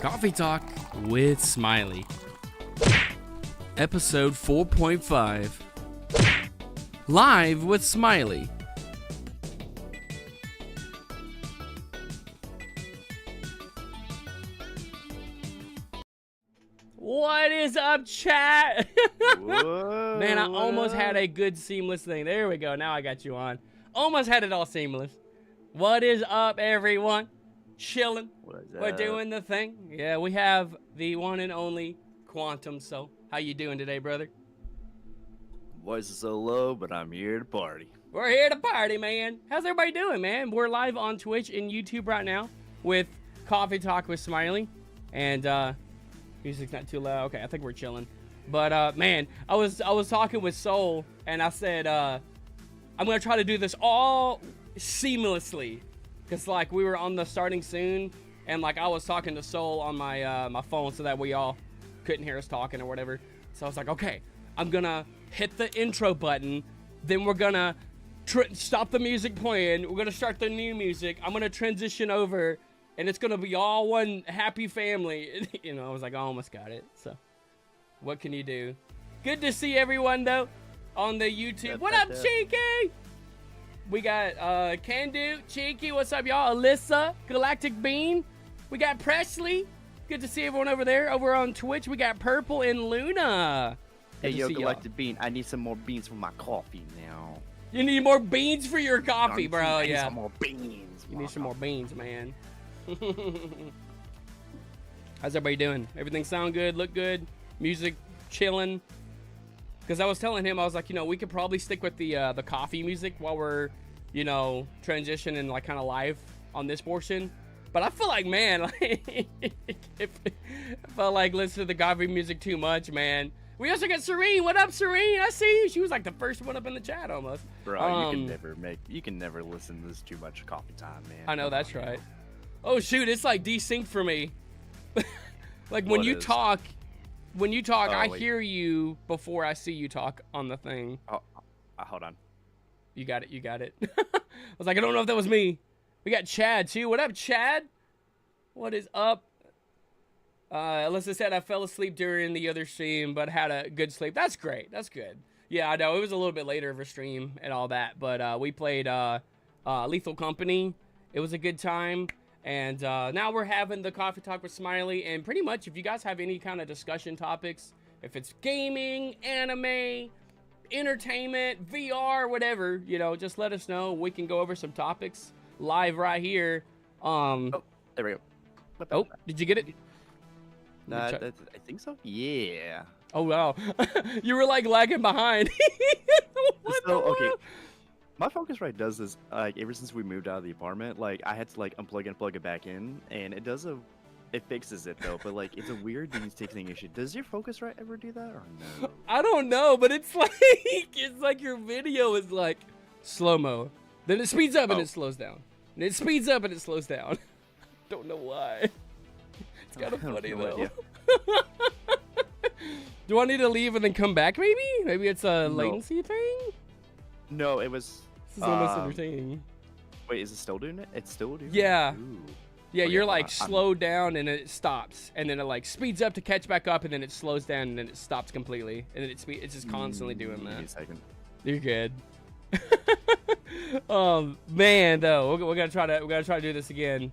Coffee Talk with Smiley. Episode 4.5. Live with Smiley. What is up, chat? Man, I almost had a good seamless thing. There we go. Now I got you on. Almost had it all seamless. What is up, everyone? Chilling. We're doing the thing. Yeah, we have the one and only Quantum. So, how you doing today, brother? Voice is so low, but I'm here to party. We're here to party, man. How's everybody doing, man? We're live on Twitch and YouTube right now with Coffee Talk with Smiley. And, music's not too loud. Okay, I think we're chilling. But, man, I was talking with Soul, and I said, I'm going to try to do this all seamlessly. Because, like, we were on the starting soon, and, like, I was talking to Soul on my my phone so that we all couldn't hear us talking or whatever. So I was like, okay, I'm going to hit the intro button. Then we're going to stop the music playing. We're going to start the new music. I'm going to transition over, and it's going to be all one happy family. You know, I was like, I almost got it. So what can you do? Good to see everyone, though, on the YouTube. What up, Cheeky? We got Can Do, Cheeky, what's up, y'all? Alyssa, Galactic Bean. We got Presley. Good to see everyone over there. Over on Twitch, we got Purple and Luna. Hey, yo, Galactic Bean, I need some more beans for my coffee now. You need more beans for your coffee, bro. I need Yeah. some more beans. You need some more beans, man. How's everybody doing? Everything sound good? Look good? Music chilling? Because I was telling him, I was like, you know, we could probably stick with the coffee music while we're, you know, transitioning like kind of live on this portion. But I feel like, man, like, I felt like listening to the coffee music too much, man. We also got Serene. What up, Serene? I see you. She was like the first one up in the chat almost. Bro, you can never listen to this too much coffee time, man. I know, that's right. Oh shoot, it's like desynced for me. Like when you talk. When you talk, I hear you before I see you talk on the thing. Oh, hold on. You got it. I was like, I don't know if that was me. We got Chad, too. What up, Chad? What is up? Alyssa said I fell asleep during the other stream, but had a good sleep. That's great. That's good. Yeah, I know. It was a little bit later of a stream and all that, but we played Lethal Company. It was a good time. And now we're having the Coffee Talk with Smiley, and pretty much if you guys have any kind of discussion topics, if it's gaming, anime, entertainment, VR, whatever, you know, just let us know. We can go over some topics live right here. Oh, there we go. Oh, did you get it? I think so. Yeah. Oh, wow. You were like lagging behind. Okay. My Focusrite does this, like, ever since we moved out of the apartment. Like, I had to, like, unplug and plug it back in, and it fixes it, though, but, like, it's a weird detecting issue. Does your Focusrite ever do that, or no? I don't know, but it's like your video is, like, slow-mo. Then it speeds up and it slows down. And it speeds up and it slows down. Don't know why. It's kind of funny, though. Do I need to leave and then come back, maybe? Maybe it's a latency thing? No, it was... This is almost entertaining. Wait, is it still doing it? It's still doing it? Yeah. Ooh. Yeah, you're like slowed down and then it stops. And then it like speeds up to catch back up and then it slows down and then it stops completely. And then it's just constantly doing that. Give me a second. You're good. Man, though. We're gonna try to do this again.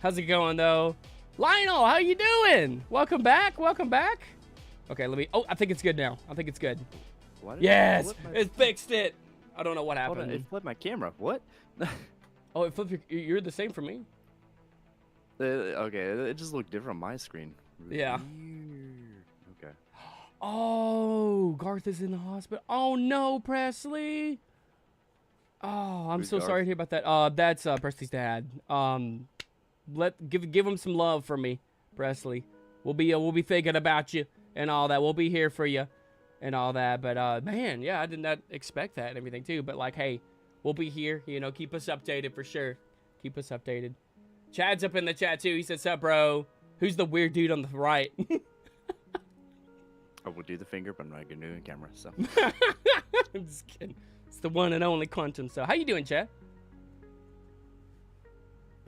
How's it going, though? Lionel, how you doing? Welcome back. Okay, let me... Oh, I think it's good now. I think it's good. Yes! It fixed it! I don't know what happened. Hold on, it flipped my camera. What? Oh, it flipped you're the same for me. Okay, it just looked different on my screen. Yeah. Weird. Okay. Oh, Garth is in the hospital. Oh, no, Presley. Oh, I'm so sorry to hear about that. That's Presley's dad. Give him some love for me, Presley. We'll be thinking about you and all that. We'll be here for you. And all that, but man, yeah, I did not expect that and everything too. But like, hey, we'll be here. You know, keep us updated for sure. Keep us updated. Chad's up in the chat too. He said, "Sup, bro? Who's the weird dude on the right?" I will do the finger, but I'm not gonna do the camera. So I'm just kidding. It's the one and only Quantum. So how you doing, Chad?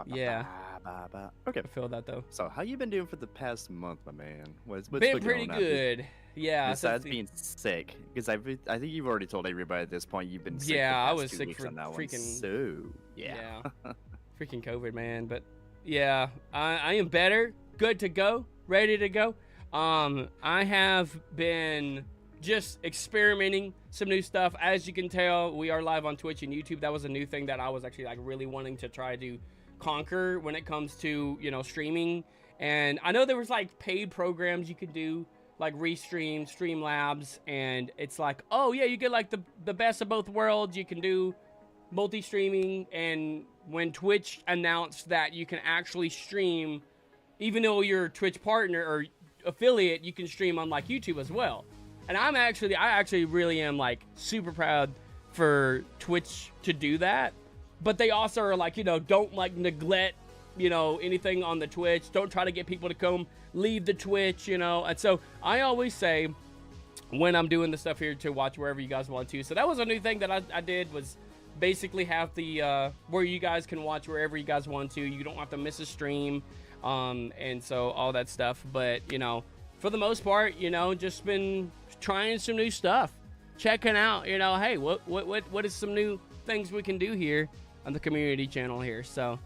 Yeah. Okay. I feel that though. So how you been doing for the past month, my man? What's Been been pretty going on? good. Yeah. Besides being sick, because I think you've already told everybody at this point you've been sick. Yeah, the I past was 2 sick weeks for on that freaking. one. So yeah. Freaking COVID, man. But yeah, I am better, good to go, ready to go. I have been just experimenting some new stuff. As you can tell, we are live on Twitch and YouTube. That was a new thing that I was actually like really wanting to try to conquer when it comes to, you know, streaming. And I know there was like paid programs you could do, like Restream, Streamlabs, and it's like, oh yeah, you get like the best of both worlds. You can do multi-streaming. And when Twitch announced that you can actually stream, even though you're a Twitch partner or affiliate, you can stream on like YouTube as well. And I actually really am like super proud for Twitch to do that. But they also are like, you know, don't like neglect, you know, anything on the Twitch. Don't try to get people to come leave the Twitch, you know. And so I always say when I'm doing the stuff here to watch wherever you guys want to. So that was a new thing that I did, was basically have the where you guys can watch wherever you guys want to. You don't have to miss a stream, and so all that stuff. But you know, for the most part, you know, just been trying some new stuff, checking out, you know, hey, what is some new things we can do here on the community channel here. So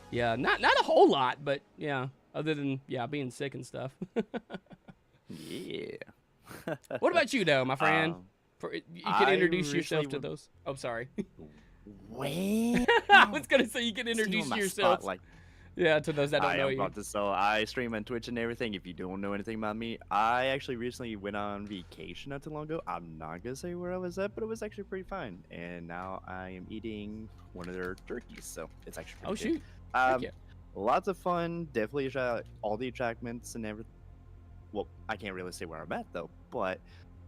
yeah, not a whole lot, but yeah, other than being sick and stuff. Yeah. What about you though, my friend? You can introduce yourself to those. Oh, sorry. Well, I was gonna say you can introduce yourself. Like, yeah, to those that don't know you. So I stream on Twitch and everything. If you don't know anything about me, I actually recently went on vacation not too long ago. I'm not gonna say where I was at, but it was actually pretty fun. And now I am eating one of their turkeys, so it's actually pretty good. Shoot! Lots of fun. Definitely all the attractments and everything. Well, I can't really say where I'm at though, but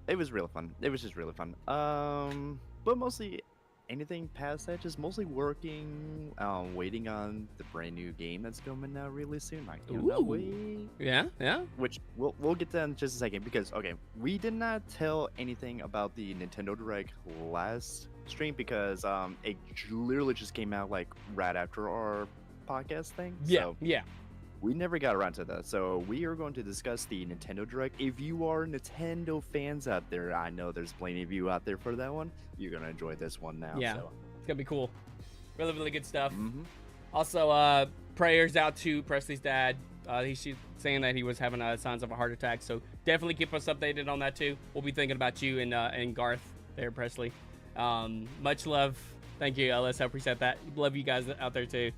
it was really fun. It was just really fun. But mostly anything past that, just mostly working, waiting on the brand new game that's coming out really soon. I cannot wait. Yeah. Which we'll get to in just a second, because okay, we did not tell anything about the Nintendo Direct last stream because it literally just came out like right after our podcast thing. So we never got around to that. So we are going to discuss the Nintendo Direct. If you are Nintendo fans out there, I know there's plenty of you out there for that one. You're going to enjoy this one now. Yeah, so. It's going to be cool. Really, really good stuff. Mm-hmm. Also, prayers out to Presley's dad. He's saying that he was having signs of a heart attack. So definitely keep us updated on that too. We'll be thinking about you and Garth there, Presley. Much love. Thank you, Ellis. I appreciate that. Love you guys out there too.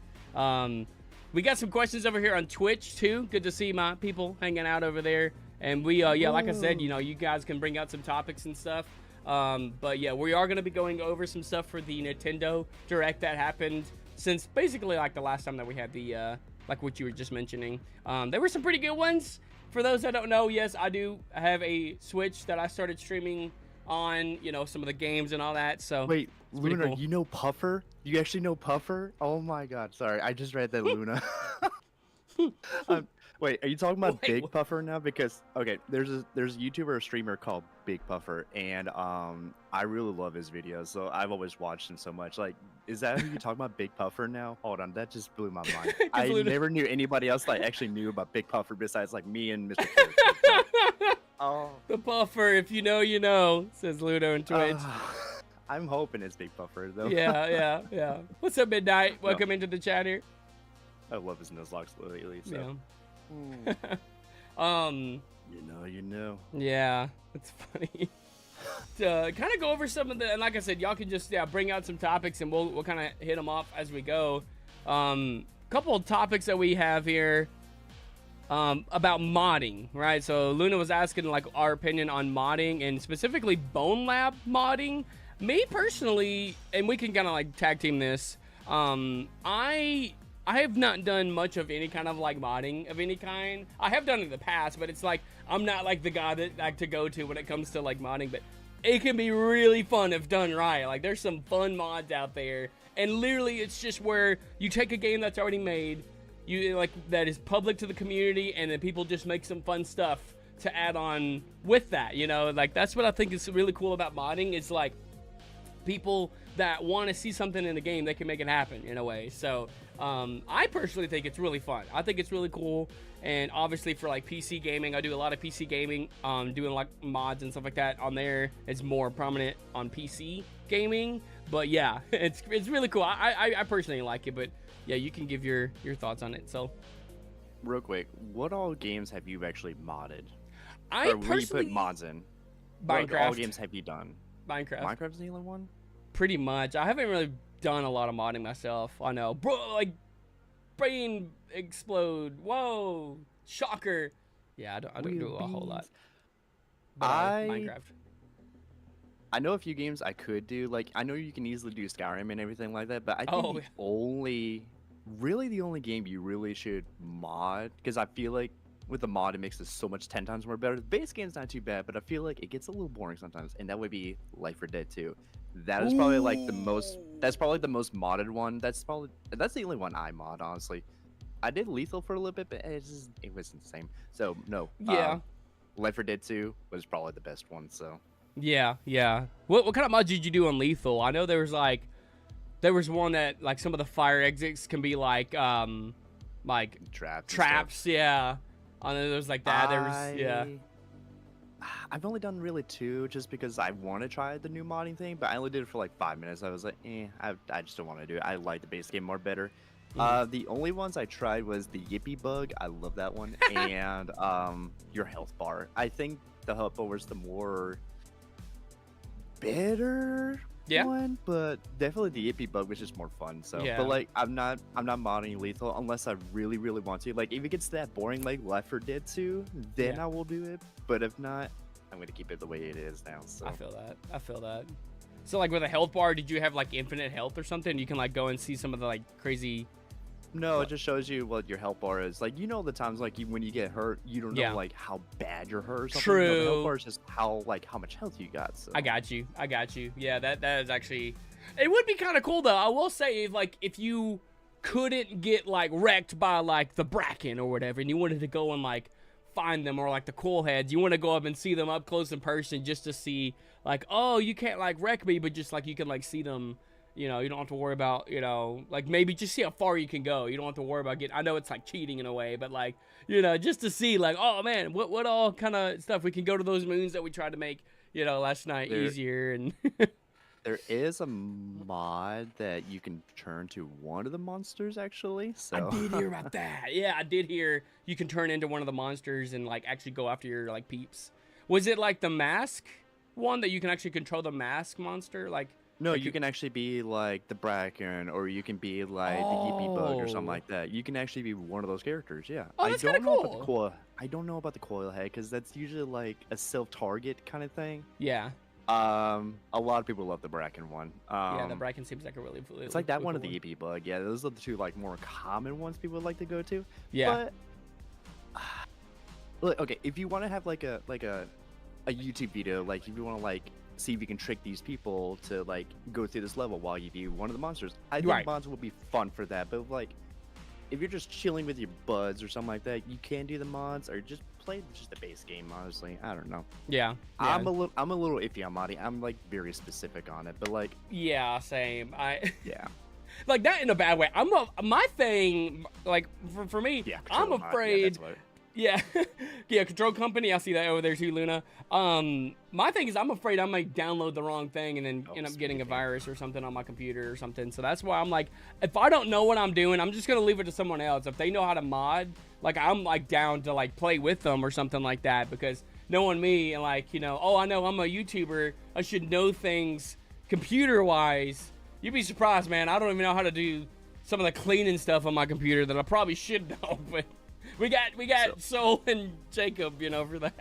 We got some questions over here on Twitch too. Good to see my people hanging out over there. And we, like I said, you know, you guys can bring out some topics and stuff. But yeah, we are going to be going over some stuff for the Nintendo Direct that happened since basically like the last time that we had the, like what you were just mentioning. There were some pretty good ones. For those that don't know, yes, I do have a Switch that I started streaming on, you know, some of the games and all that. So wait, Luna, cool. You know Puffer? You actually know Puffer? Oh my god, sorry, I just read that, Luna. Wait, are you talking about Big Puffer now? Because okay, there's a YouTuber or streamer called Big Puffer, and I really love his videos, so I've always watched him so much. Like, is that who you talking about, Big Puffer now? Hold on, that just blew my mind. I never knew anybody else that actually knew about Big Puffer besides like me and Mr. Oh, the Puffer, if you know, you know, says Ludo and Twitch. I'm hoping it's Big Puffer though. Yeah. What's up, Midnight? Welcome into the chat here. I love his Nuzlocke lately. So. Yeah. You know. Yeah, it's funny. To kind of go over some of the, and like I said, y'all can just bring out some topics and we'll kind of hit them off as we go. Couple of topics that we have here. About modding, right? So Luna was asking like our opinion on modding and specifically Bone Lab modding. Me personally, and we can kind of like tag team this. I have not done much of any kind of like modding of any kind. I have done it in the past, but it's like I'm not like the guy that like to go to when it comes to like modding. But it can be really fun if done right. Like there's some fun mods out there, and literally it's just where you take a game that's already made, you like that is public to the community, and then people just make some fun stuff to add on with that. You know, like that's what I think is really cool about modding. Is like people that want to see something in the game, they can make it happen in a way. So I personally think it's really fun. I think it's really cool. And obviously for like PC gaming, I do a lot of PC gaming, doing like mods and stuff like that on there. It's more prominent on PC gaming, but yeah, it's really cool. I personally like it, but yeah, you can give your thoughts on it. So Real quick, what all games have you actually modded? I Or where you personally put mods in? What all Minecraft. games have you done? Minecraft. Minecraft's the only one? Pretty much. I haven't really done a lot of modding myself. I know, bro. Like brain explode. Whoa, shocker. Yeah, I don't do a whole lot. But Minecraft. I know a few games I could do. Like, I know you can easily do Skyrim and everything like that, but I think Oh, the yeah. the only game you really should mod, because I feel like with the mod it makes it so much 10 times more better. The base game's not too bad, but I feel like it gets a little boring sometimes, and that would be Life 4 Dead 2. That is probably like that's probably the most modded one. That's the only one I mod, honestly. I did Lethal for a little bit, but it wasn't the same. So no. Yeah. Life 4 Dead 2 was probably the best one, so. Yeah, yeah. What kind of mods did you do on Lethal? I know there was one that like some of the fire exits can be like traps. Yeah. I know there's like that. Yeah. I've only done really 2 just because I want to try the new modding thing, but I only did it for like 5 minutes. I was like, I just don't want to do it. I like the base game more better. The only ones I tried was the Yippee bug. I love that one, and your health bar. I think the health bar was the more better one, but definitely the Yippee bug was just more fun. So, but like I'm not modding Lethal unless I really want to. Like if it gets that boring like Left 4 Dead 2, then I will do it. But if not, I'm gonna keep it the way it is now. So I feel that. So like with a health bar, did you have like infinite health or something? You can like go and see some of the like crazy. No, it just shows you what your health bar is. Like, you know, the times like when you get hurt, you don't know like how bad you're hurt or something. True. No, the health bar is just how much health you got. So. I got you. Yeah, that is actually. It would be kind of cool though. I will say, if you couldn't get like wrecked by like the Bracken or whatever, and you wanted to go and like find them, or like the cool heads, you want to go up and see them up close in person just to see like, oh, you can't like wreck me, but just like you can like see them. You know, you don't have to worry about, you know, like maybe just see how far you can go. You don't have to worry about getting, I know it's like cheating in a way, but like, you know, just to see like, oh man, what all kind of stuff we can go to those moons that we tried to make, you know, last night easier. And there is a mod that you can turn to one of the monsters actually. So I did hear about that. Yeah, I did hear you can turn into one of the monsters and like actually go after your like peeps. Was it like the mask one that you can actually control the mask monster? Like, no, like you can actually be like the Bracken, or you can be like the Yippee bug or something like that. You can actually be one of those characters. Yeah. Oh, that's kind of cool. I don't know about the coil head because that's usually like a self-target kind of thing. Yeah. A lot of people love the Bracken one. Yeah, the Bracken seems like a really it's like that one of the Yippee bug. Yeah, those are the two like more common ones people would like to go to. Yeah. But look, okay, if you want to have like a YouTube video, like if you want to like see if you can trick these people to like go through this level while you do one of the monsters, I think mods will be fun for that. But like if you're just chilling with your buds or something like that, you can do the mods, or just play just the base game. Honestly, I don't know. Yeah. I'm a little iffy on modding. I'm like very specific on it, but like yeah, same. Yeah. Like that in a bad way. My thing, like for me, I'm afraid. Yeah, Control Company. I see that over there too, Luna. My thing is, I'm afraid I might download the wrong thing and then end up getting a virus or something on my computer or something. So that's why I'm like, if I don't know what I'm doing, I'm just gonna leave it to someone else. If they know how to mod, like I'm like down to like play with them or something like that. Because knowing me and like, you know, oh, I know I'm a YouTuber, I should know things computer-wise. You'd be surprised, man. I don't even know how to do some of the cleaning stuff on my computer that I probably should know, but. We got Soul and Jacob, you know, for that.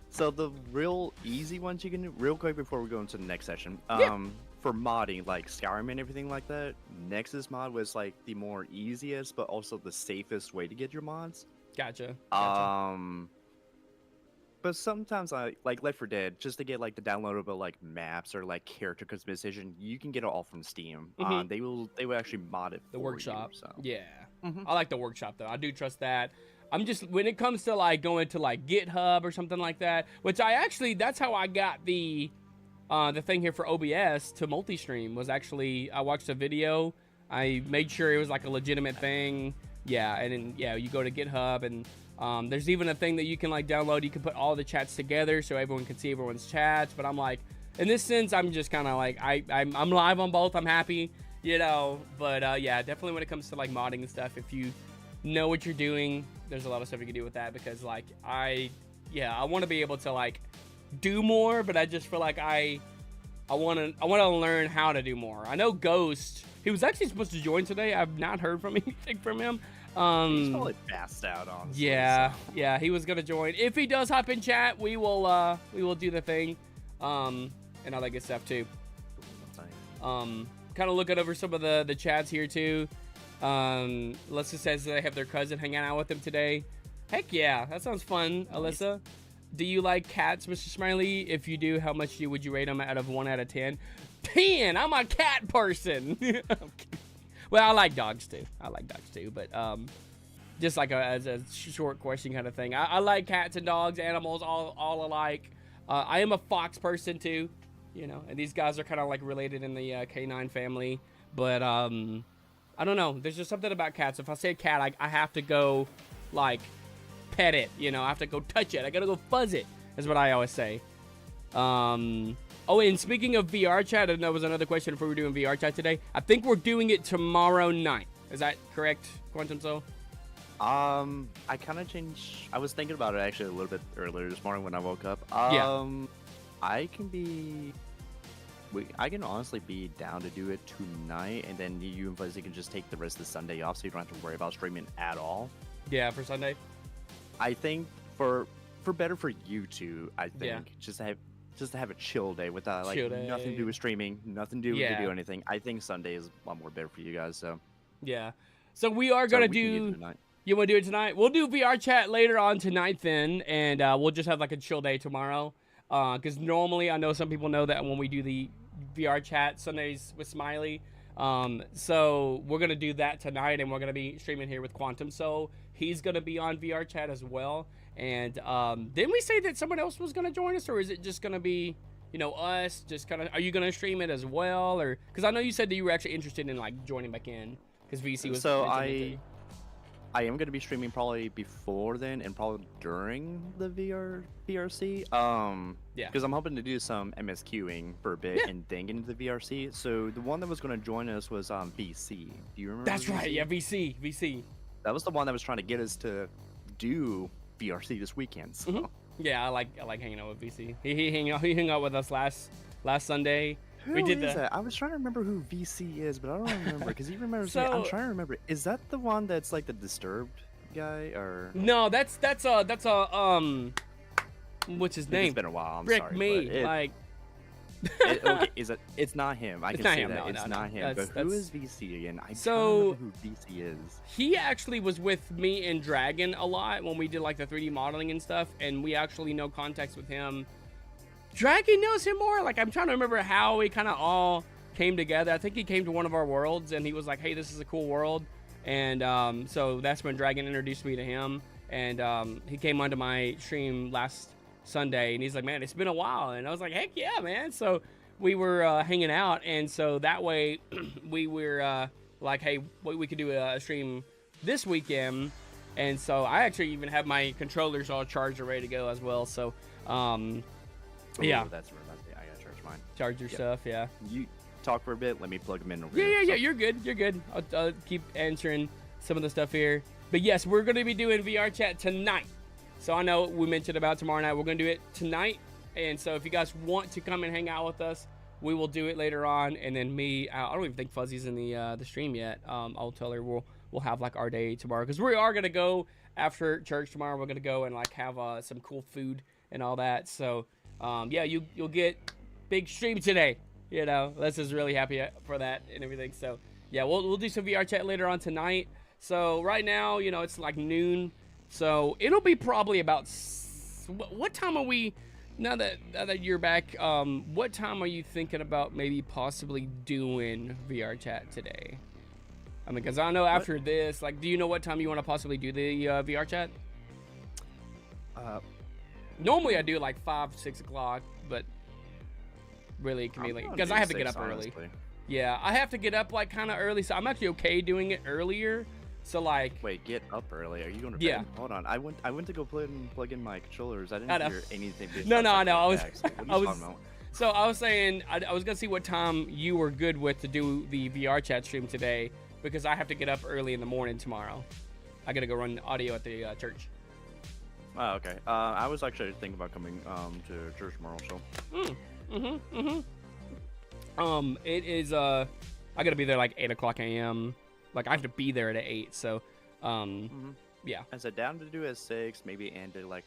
So the real easy ones you can do, real quick before we go into the next session, for modding, like Skyrim and everything like that, Nexus mod was like the more easiest, but also the safest way to get your mods. Gotcha. But sometimes I like Left 4 Dead, just to get like the downloadable like maps or like character customization, you can get it all from Steam. They will actually mod it. The workshop. You, so. Yeah. I like the workshop though. I do trust that. I'm just, when it comes to like going to like GitHub or something like that, which that's how I got the thing here for OBS to multi-stream. Was actually, I watched a video I made sure it was like a legitimate thing. Yeah, and then yeah, you go to GitHub, and there's even a thing that you can like download. You can put all the chats together so everyone can see everyone's chats. But I'm like, in this sense, I'm just kind of like I'm live on both. I'm happy, you know. But yeah, definitely when it comes to like modding and stuff, if you know what you're doing, there's a lot of stuff you can do with that, because like I want to be able to like do more, but I just feel like I want to learn how to do more. I know Ghost, he was actually supposed to join today. I've not heard from anything from him. He's probably passed out, honestly. Yeah, yeah, he was gonna join. If he does hop in chat, we will do the thing, and all that good stuff too. Kind of looking over some of the chats here too. Alyssa says they have their cousin hanging out with them today. Heck yeah, that sounds fun, Alyssa. Do you like cats, Mr. Smiley? If you do, how much would you rate them out of 1 out of 10? 10! I'm a cat person. Well, I like dogs too. But just like as a short question kind of thing. I like cats and dogs, animals, all alike. I am a fox person too, you know. And these guys are kind of like related in the canine family. But I don't know. There's just something about cats. If I say cat, I have to go like pet it, you know. I have to go touch it. I gotta go fuzz it, is what I always say. Oh, and speaking of VR chat, and that was another question if we were doing VR chat today. I think we're doing it tomorrow night. Is that correct, Quantum Soul? I kind of changed. I was thinking about it actually a little bit earlier this morning when I woke up. Yeah. I can honestly be down to do it tonight, and then you and Fuzzy can just take the rest of the Sunday off, so you don't have to worry about streaming at all. Yeah, for Sunday. I think for better for you two, I think Yeah. just to have a chill day without like Chill day. nothing to do with streaming, nothing to do Yeah. to do anything. I think Sunday is a lot more better for you guys. So Yeah. So we are gonna we can do. it tonight. You want to do it tonight? We'll do VR chat later on tonight then, and we'll just have like a chill day tomorrow. Because normally I know some people know that when we do the VR chat Sundays with Smiley, so we're gonna do that tonight, and we're gonna be streaming here with Quantum. So he's gonna be on VR chat as well. And didn't we say that someone else was gonna join us, or is it just gonna be, you know, us? Just kind of, are you gonna stream it as well, or because I know you said that you were actually interested in like joining back in because VC was. So I am going to be streaming probably before then and probably during the VRC. Yeah. Because I'm hoping to do some MSQing for a bit and then get into the VRC. So the one that was going to join us was VC. Do you remember? That's VC? right. Yeah, VC. That was the one that was trying to get us to do VRC this weekend. So. Mm-hmm. Yeah, I like hanging out with VC. He hung out with us last Sunday. Who is that? I was trying to remember who VC is, but I don't remember because he remembers me. I'm trying to remember. Is that the one that's like the Disturbed guy, or no? That's what's his name? It's been a while. I'm Rick sorry. me like. Okay, is it? It's not him. I can say that it's not him. But who is VC again? I don't remember who VC is. He actually was with me and Dragon a lot when we did like the 3D modeling and stuff, and we actually know contacts with him. Dragon knows him more. Like, I'm trying to remember how we kind of all came together. I think he came to one of our worlds, and he was like, hey, this is a cool world. And so that's when Dragon introduced me to him. And he came onto my stream last Sunday, and he's like, man, it's been a while. And I was like, heck yeah, man. So we were hanging out, and so that way we were like, hey, we could do a stream this weekend. And so I actually even have my controllers all charged and ready to go as well. So yeah, that's right. I gotta charge mine. Charge your stuff, yeah. You talk for a bit. Let me plug them in over Yeah, here. yeah. You're good. I'll keep answering some of the stuff here. But yes, we're gonna be doing VR chat tonight. So I know we mentioned about tomorrow night. We're gonna do it tonight. And so if you guys want to come and hang out with us, we will do it later on. And then me, I don't even think Fuzzy's in the stream yet. I'll tell her we'll have like our day tomorrow, because we are gonna go after church tomorrow. We're gonna go and like have some cool food and all that. So. Yeah, you'll get big stream today. You know, Les is really happy for that and everything. So yeah, we'll do some VR chat later on tonight. So right now, you know, it's like noon. So it'll be probably about what time are we? Now that you're back, what time are you thinking about maybe possibly doing VR chat today? I mean, because I know after this, like, do you know what time you want to possibly do the VR chat? Normally I do like 5, 6 o'clock, but really it can be late because I have to get up early. Yeah, I have to get up like kind of early, so I'm actually okay doing it earlier. So like, Wait, get up early. Are you going to bed? yeah, Hold on. I went to go plug in my controllers. I I didn't know. hear anything. No, no, I know. I was, Back, so what are I you was. talking about? So I was saying I was gonna see what time you were good with to do the VR chat stream today because I have to get up early in the morning tomorrow. I gotta go run audio at the church. Oh, okay. I was actually thinking about coming to church tomorrow. So. It is I gotta be there like 8:00 a.m. Like I have to be there at 8. So, yeah. I said down to do at 6, maybe end it like.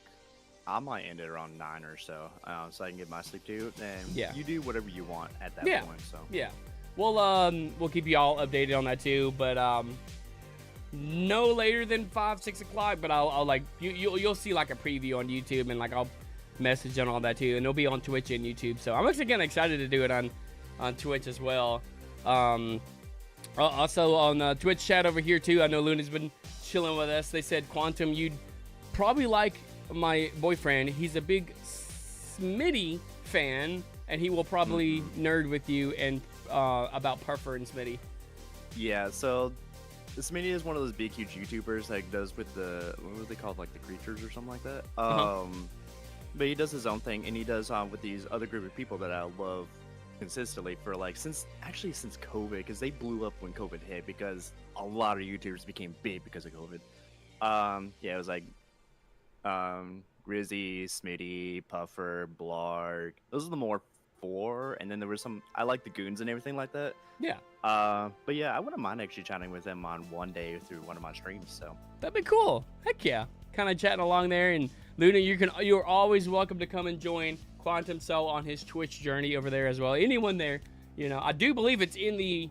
I might end it around 9 or so, so I can get my sleep too. And Yeah. you do whatever you want at that point. So. Yeah. We'll keep you all updated on that too, but no later than 5-6 o'clock. But I'll like you'll see like a preview on YouTube and like I'll message on all that too, and it'll be on Twitch and YouTube. So I'm actually getting excited to do it on Twitch as well. Also on Twitch chat over here too. I know Luna's been chilling with us. They said Quantum, you'd probably like my boyfriend. He's a big Smitty fan, and he will probably nerd with you and about Puffer and Smitty. Yeah, so Smitty is one of those big, huge YouTubers that does with the what was they called, like the creatures or something like that. But he does his own thing, and he does with these other group of people that I love consistently for like since COVID, because they blew up when COVID hit because a lot of YouTubers became big because of COVID. Yeah, it was like Grizzy, Smitty, Puffer, Blarg. Those are the more 4, and then there was some. I like the goons and everything like that. Yeah. But yeah, I wouldn't mind actually chatting with them on one day through one of my streams. So That'd be cool. Heck yeah. Kind of chatting along there, and Luna, you're always welcome to come and join Quantum Cell on his Twitch journey over there as well. Anyone there, I do believe it's in the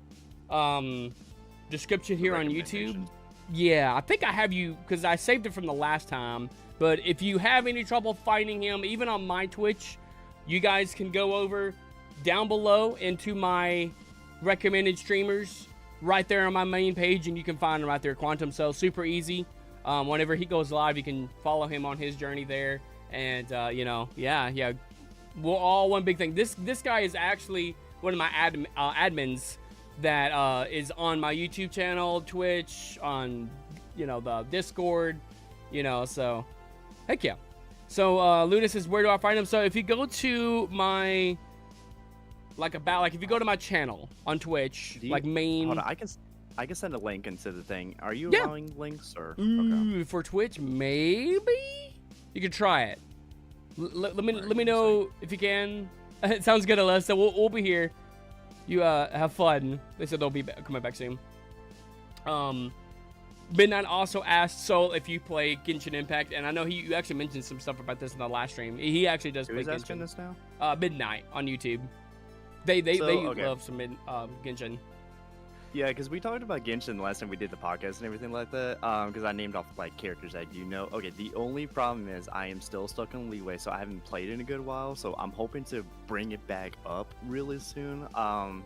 description here on YouTube. Yeah, I think I have you because I saved it from the last time. But if you have any trouble finding him, even on my Twitch, you guys can go over down below into my recommended streamers right there on my main page, and you can find him right there. Quantum Cell, super easy. Whenever he goes live, you can follow him on his journey there. And, yeah. We're all one big thing. This guy is actually one of my admins that is on my YouTube channel, Twitch, on, the Discord, so... Heck yeah. So, Luna says, where do I find him? So, if you go to my, if you go to my channel on Twitch, main... Hold on, I can send a link into the thing. Are you Yeah. allowing links, or? Ooh, for Twitch, maybe? You could try it. Let me know if you can. It sounds good, Alyssa. We'll be here. You, have fun. They said they'll be coming back soon. Midnight also asked Soul if you play Genshin Impact, and I know you actually mentioned some stuff about this in the last stream. He actually does play Who's Genshin. asking this now? Midnight on YouTube. They okay. love some Genshin. Yeah, because we talked about Genshin the last time we did the podcast and everything like that. Because I named off characters that you know. Okay, the only problem is I am still stuck in Leeway, so I haven't played in a good while. So I'm hoping to bring it back up really soon. I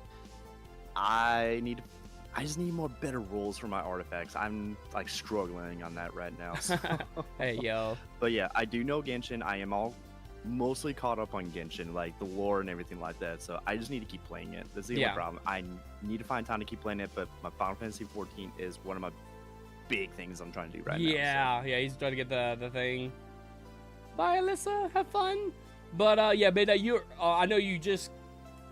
just need more better rules for my artifacts. I'm struggling on that right now. So. Hey yo. But yeah, I do know Genshin. I am mostly caught up on Genshin, like the lore and everything like that. So I just need to keep playing it. That's the only problem. I need to find time to keep playing it, but my Final Fantasy 14 is one of my big things I'm trying to do right now. Yeah, he's trying to get the thing. Bye, Alyssa. Have fun. But yeah, but you're. I know you just.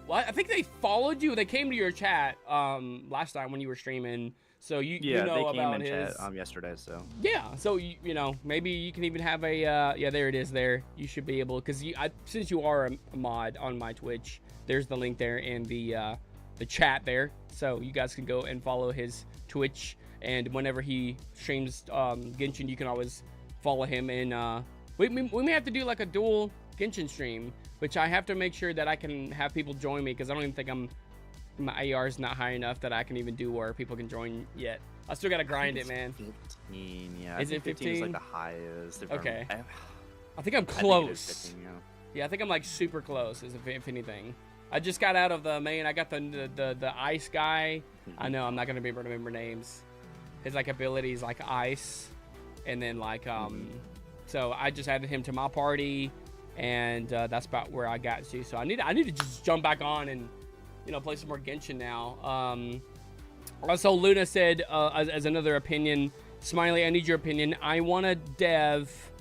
Well, I think they followed you. They came to your chat last time when you were streaming. So you know they came about in his chat yesterday. So yeah, so maybe you can even have a yeah, there it is. There you should be able, because since you are a mod on my Twitch, there's the link there in the chat there, so you guys can go and follow his Twitch, and whenever he streams Genshin, you can always follow him. And we may have to do like a dual Genshin stream, which I have to make sure that I can have people join me, because I don't even think my AR is not high enough that I can even do where people can join yet. I still gotta grind it, man. 15, yeah. Is it 15? Is like the highest. Okay. I think I'm close. 15, yeah, I think I'm super close, if anything. I just got out of the main. I got the ice guy. I know I'm not gonna be able to remember names. His abilities like ice, and then so I just added him to my party, and that's about where I got to. So I need to just jump back on and play some more Genshin now. Also, Luna said, as another opinion, Smiley, I need your opinion. I want to dev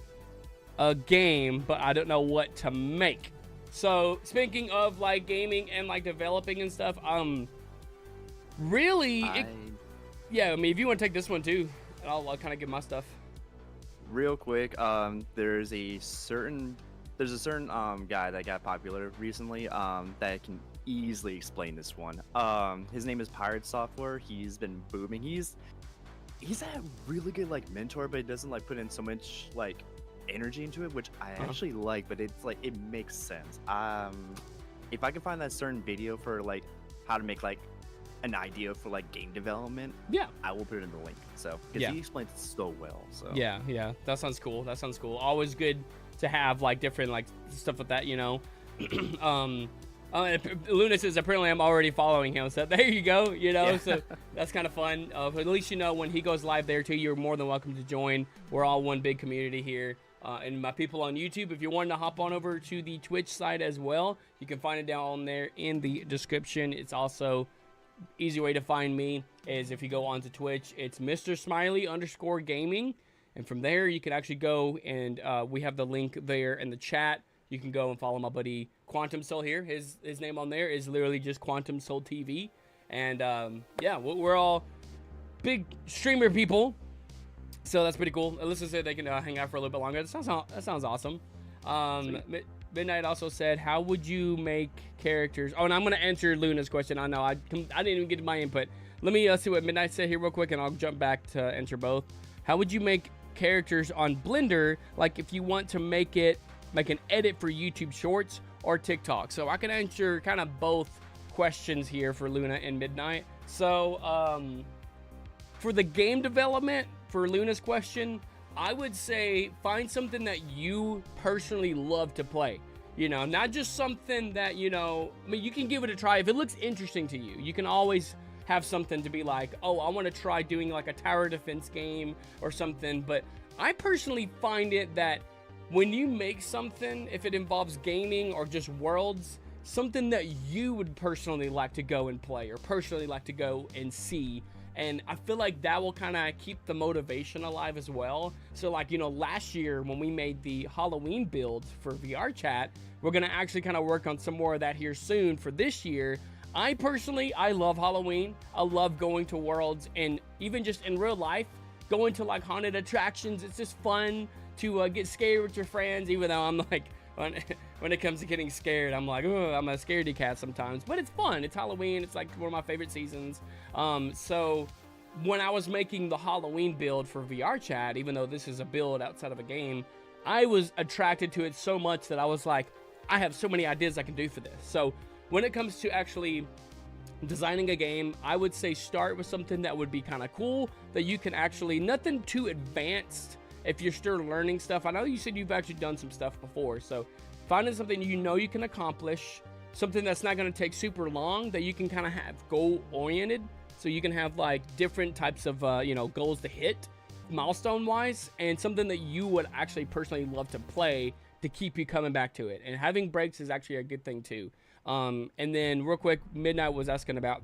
a game, but I don't know what to make. So, speaking of like gaming and like developing and stuff, really, yeah. I mean, if you want to take this one too, I'll kind of give my stuff. Real quick, there's a certain guy that got popular recently that can easily explain this one. His name is Pirate Software. He's been booming. He's a really good like mentor, but he doesn't like put in so much like energy into it, which I actually like, but it's like it makes sense. If I can find that certain video for like how to make like an idea for like game development, yeah, I will put it in the link. So because he explains it so well. So yeah, that sounds cool. Always good to have like different like stuff with that, Luna says apparently I'm already following him, so there you go, so that's kind of fun. But at least when he goes live there too, you're more than welcome to join. We're all one big community here. And my people on YouTube, if you're wanting to hop on over to the Twitch side as well, you can find it down there in the description. It's also easy way to find me is if you go onto Twitch, it's Mr. Smiley _gaming, and from there you can actually go and we have the link there in the chat. You can go and follow my buddy Quantum Soul here. His name on there is literally just Quantum Soul TV, and yeah, we're all big streamer people, so that's pretty cool. Alyssa said they can hang out for a little bit longer. That sounds awesome. Midnight also said, how would you make characters? Oh, and I'm going to answer Luna's question. I know I didn't even get my input. Let me see what Midnight said here real quick, and I'll jump back to answer both. How would you make characters on Blender, like if you want to make it like an edit for YouTube Shorts or TikTok? So I can answer kind of both questions here for Luna and Midnight. So for the game development, for Luna's question, I would say find something that you personally love to play. Not just something that, I mean, you can give it a try. If it looks interesting to you, you can always have something to be like, oh, I want to try doing like a tower defense game or something. But I personally find it that when you make something, if it involves gaming or just worlds, something that you would personally like to go and play or personally like to go and see. And I feel like that will kind of keep the motivation alive as well. So like, last year when we made the Halloween build for VR chat, we're going to actually kind of work on some more of that here soon for this year. I love Halloween. I love going to worlds, and even just in real life, going to like haunted attractions. It's just fun to get scared with your friends, even though I'm like, when it comes to getting scared, I'm like, oh, I'm a scaredy cat sometimes, but it's fun. It's Halloween. It's like one of my favorite seasons. So when I was making the Halloween build for VR chat, even though this is a build outside of a game, I was attracted to it so much that I was like, I have so many ideas I can do for this. So when it comes to actually designing a game, I would say start with something that would be kind of cool, that you can actually, nothing too advanced if you're still learning stuff. I know you said you've actually done some stuff before, so finding something you can accomplish, something that's not going to take super long, that you can kind of have goal oriented, so you can have like different types of goals to hit milestone wise, and something that you would actually personally love to play to keep you coming back to it. And having breaks is actually a good thing too. And then real quick, Midnight was asking about,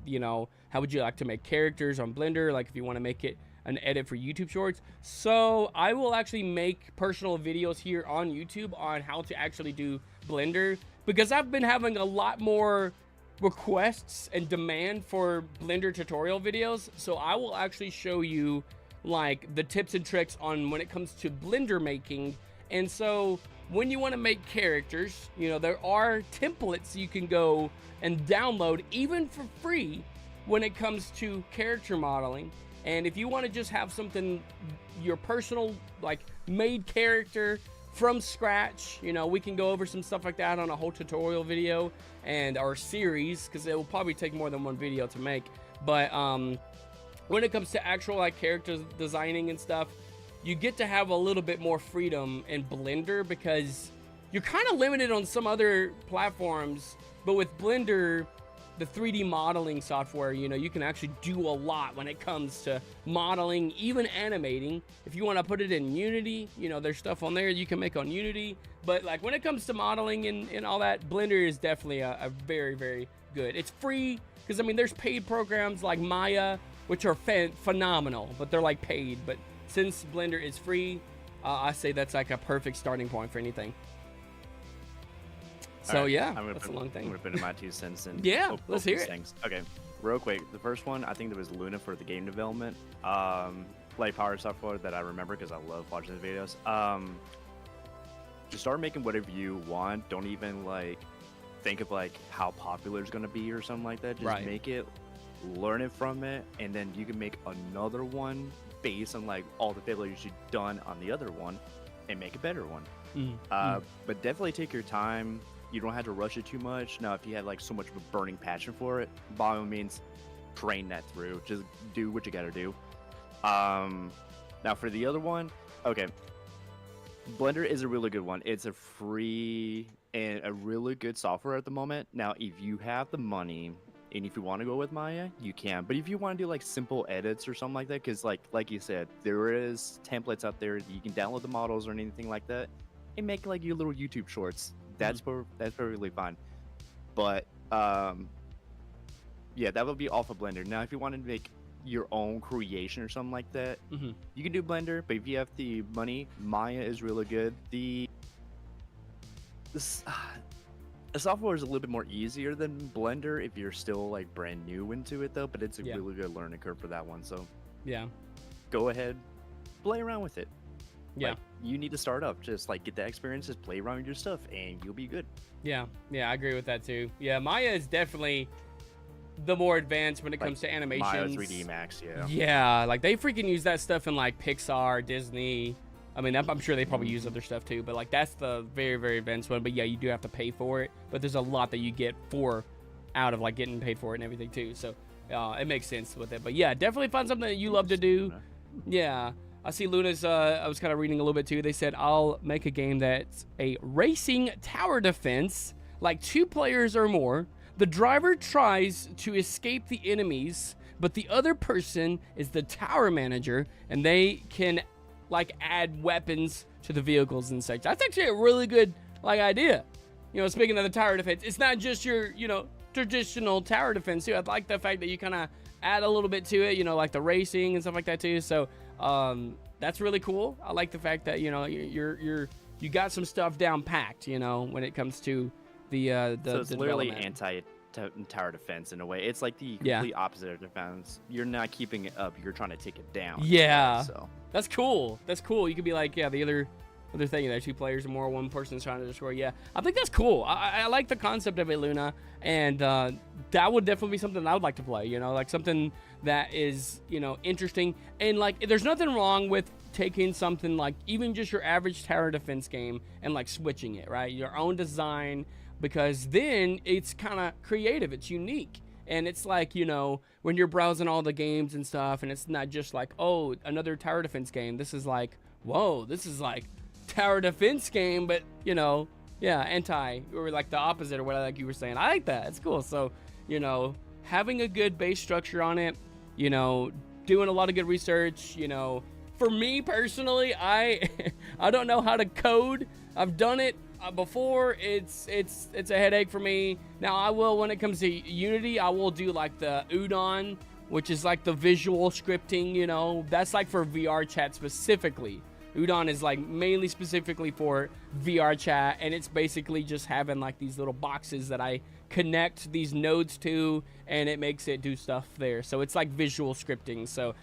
how would you like to make characters on Blender, like if you want to make it an edit for YouTube Shorts. So I will actually make personal videos here on YouTube on how to actually do Blender, because I've been having a lot more requests and demand for Blender tutorial videos. So I will actually show you like the tips and tricks on when it comes to Blender making. And so when you want to make characters, there are templates you can go and download even for free when it comes to character modeling. And if you want to just have something, your personal, like, made character from scratch, we can go over some stuff like that on a whole tutorial video and our series, because it will probably take more than one video to make. But when it comes to actual, like, character designing and stuff, you get to have a little bit more freedom in Blender, because you're kind of limited on some other platforms. But with Blender, the 3D modeling software, you know, you can actually do a lot when it comes to modeling, even animating. If you want to put it in Unity, you know, there's stuff on there you can make on Unity. But like when it comes to modeling and all that, Blender is definitely a very, very good. It's free because, I mean, there's paid programs like Maya, which are phenomenal, but they're like paid. But since Blender is free, I say that's like a perfect starting point for anything. So, yeah, that's a long thing. I'm going to put in my 2 cents. And yeah, let's hear it. Things. Okay, real quick. The first one, I think there was Luna for the game development. Like power software that I remember because I love watching the videos. Just start making whatever you want. Don't even, like, think of, like, how popular it's going to be or something like that. Just make it, learn it from it, and then you can make another one based on, like, all the failures you've done on the other one and make a better one. But definitely take your time. You don't have to rush it too much. Now, if you have like so much of a burning passion for it, by all means, train that through. Just do what you gotta do. Now for the other one, okay. Blender is a really good one. It's a free and a really good software at the moment. Now, if you have the money and if you want to go with Maya, you can. But if you want to do like simple edits or something like that, because like you said, there is templates out there. You can download the models or anything like that and make like your little YouTube shorts. That's perfectly fine. But yeah, that would be off of Blender. Now, if you want to make your own creation or something like that, you can do Blender. But if you have the money, Maya is really good. The software is a little bit more easier than Blender if you're still like brand new into it, though. But it's a really good learning curve for that one. So yeah, go ahead, play around with it. Yeah. Like, you need to start up. Just like get that experience, just play around with your stuff, and you'll be good. Yeah, I agree with that too. Yeah, Maya is definitely the more advanced when it comes to animations. Maya 3D Max, yeah. Yeah, like they freaking use that stuff in like Pixar, Disney. I mean, I'm sure they probably use other stuff too, but like that's the very, very advanced one. But yeah, you do have to pay for it. But there's a lot that you get out of like getting paid for it and everything too. So it makes sense with it. But yeah, definitely find something that you love to do. Yeah. I see Luna's, I was kind of reading a little bit too. They said, I'll make a game that's a racing tower defense, like 2 players or more. The driver tries to escape the enemies, but the other person is the tower manager, and they can like add weapons to the vehicles and such. That's actually a really good like idea. You know, speaking of the tower defense, it's not just your, you know, traditional tower defense too. I like the fact that you kind of add a little bit to it, you know, like the racing and stuff like that too. So that's really cool. I like the fact that, you know, you got some stuff down packed, you know, when it comes to the so it's literally anti-tower defense in a way. It's like the complete opposite of defense. You're not keeping it up, you're trying to take it down. Yeah. So that's cool. You could be like, yeah, the other thing, there 2 players or more, 1 person's trying to destroy. Yeah, I think that's cool. I like the concept of it, Luna, and that would definitely be something I would like to play, you know, like something that is, you know, interesting. And like there's nothing wrong with taking something like even just your average tower defense game and like switching it, right? Your own design, because then it's kind of creative, it's unique. And it's like, you know, when you're browsing all the games and stuff, and it's not just like, oh, another tower defense game. This is like, whoa, this is like tower defense game, but, you know, yeah, anti, or like the opposite, or what like you were saying. I like that. It's cool. So, you know, having a good base structure on it, you know, doing a lot of good research, you know. For me personally, I don't know how to code. I've done it before. It's a headache for me. Now I will, when it comes to Unity, I will do like the Udon, which is like the visual scripting, you know. That's like for VR chat specifically. Udon is like mainly specifically for VR chat, and it's basically just having like these little boxes that I connect these nodes to, and it makes it do stuff there. So it's like visual scripting. So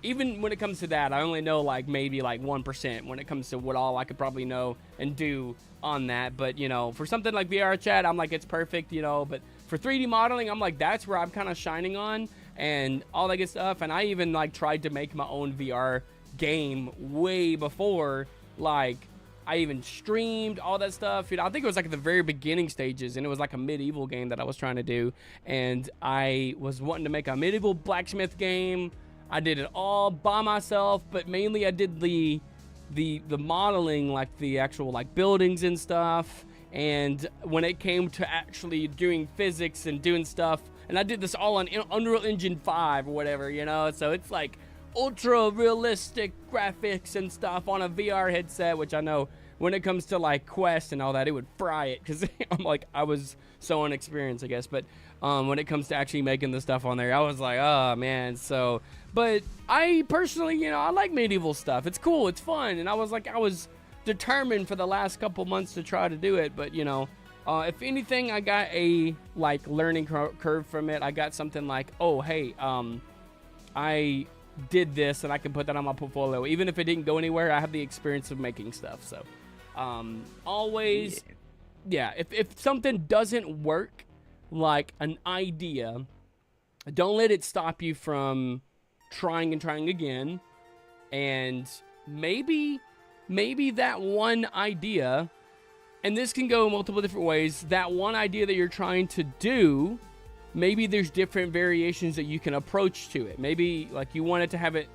even when it comes to that, I only know like maybe like 1% when it comes to what all I could probably know and do on that. But, you know, for something like VR chat, I'm like, it's perfect, you know. But for 3D modeling, I'm like, that's where I'm kind of shining on and all that good stuff. And I even like tried to make my own VR game way before, like I even streamed all that stuff. You know, I think it was like at the very beginning stages, and it was like a medieval game that I was trying to do, and I was wanting to make a medieval blacksmith game. I did it all by myself, but mainly I did the modeling, like the actual like buildings and stuff, And when it came to actually doing physics and doing stuff, and I did this all on Unreal Engine 5 or whatever, you know, so it's like ultra realistic graphics and stuff on a VR headset, which I know when it comes to like Quest and all that, it would fry it, because I was so inexperienced, I guess. But when it comes to actually making the stuff on there, I was like, oh man. So, but I personally, you know, I like medieval stuff. It's cool, it's fun, and I was determined for the last couple months to try to do it. But you know, if anything, I got a like learning curve from it. I got something like, oh hey, I did this, and I can put that on my portfolio. Even if it didn't go anywhere, I have the experience of making stuff. So always, yeah, if something doesn't work, like an idea, don't let it stop you from trying and trying again. And maybe that one idea, and this can go multiple different ways, that one idea that you're trying to do, maybe there's different variations that you can approach to it. Maybe like you wanted to have it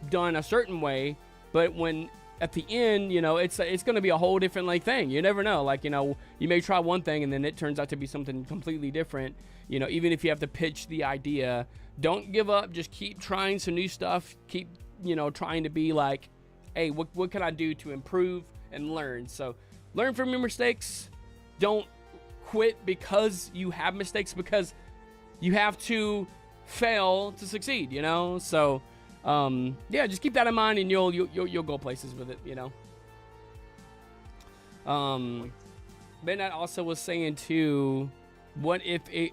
done a certain way, but when at the end, you know, it's going to be a whole different like thing. You never know. Like, you know, you may try one thing and then it turns out to be something completely different. You know, even if you have to pitch the idea, don't give up. Just keep trying some new stuff. Keep, you know, trying to be like, hey, what can I do to improve and learn? So learn from your mistakes. Don't quit because you have mistakes, because you have to fail to succeed, you know? So yeah, just keep that in mind, and you'll go places with it, you know. Ben also was saying too, what if it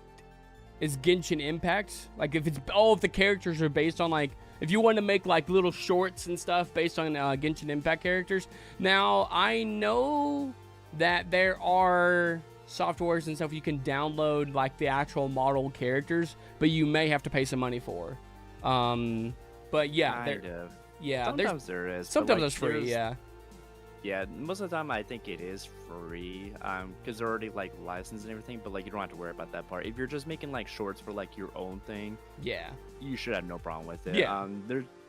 is Genshin Impact? Like if it's all of the characters are based on, like, if you want to make like little shorts and stuff based on Genshin Impact characters. Now I know that there are softwares and stuff you can download like the actual model characters, but you may have to pay some money for. But yeah, sometimes there is. Sometimes it's free, yeah. Yeah, most of the time I think it is free, because they're already like licensed and everything. But like you don't have to worry about that part. If you're just making like shorts for like your own thing, yeah, you should have no problem with it. Yeah.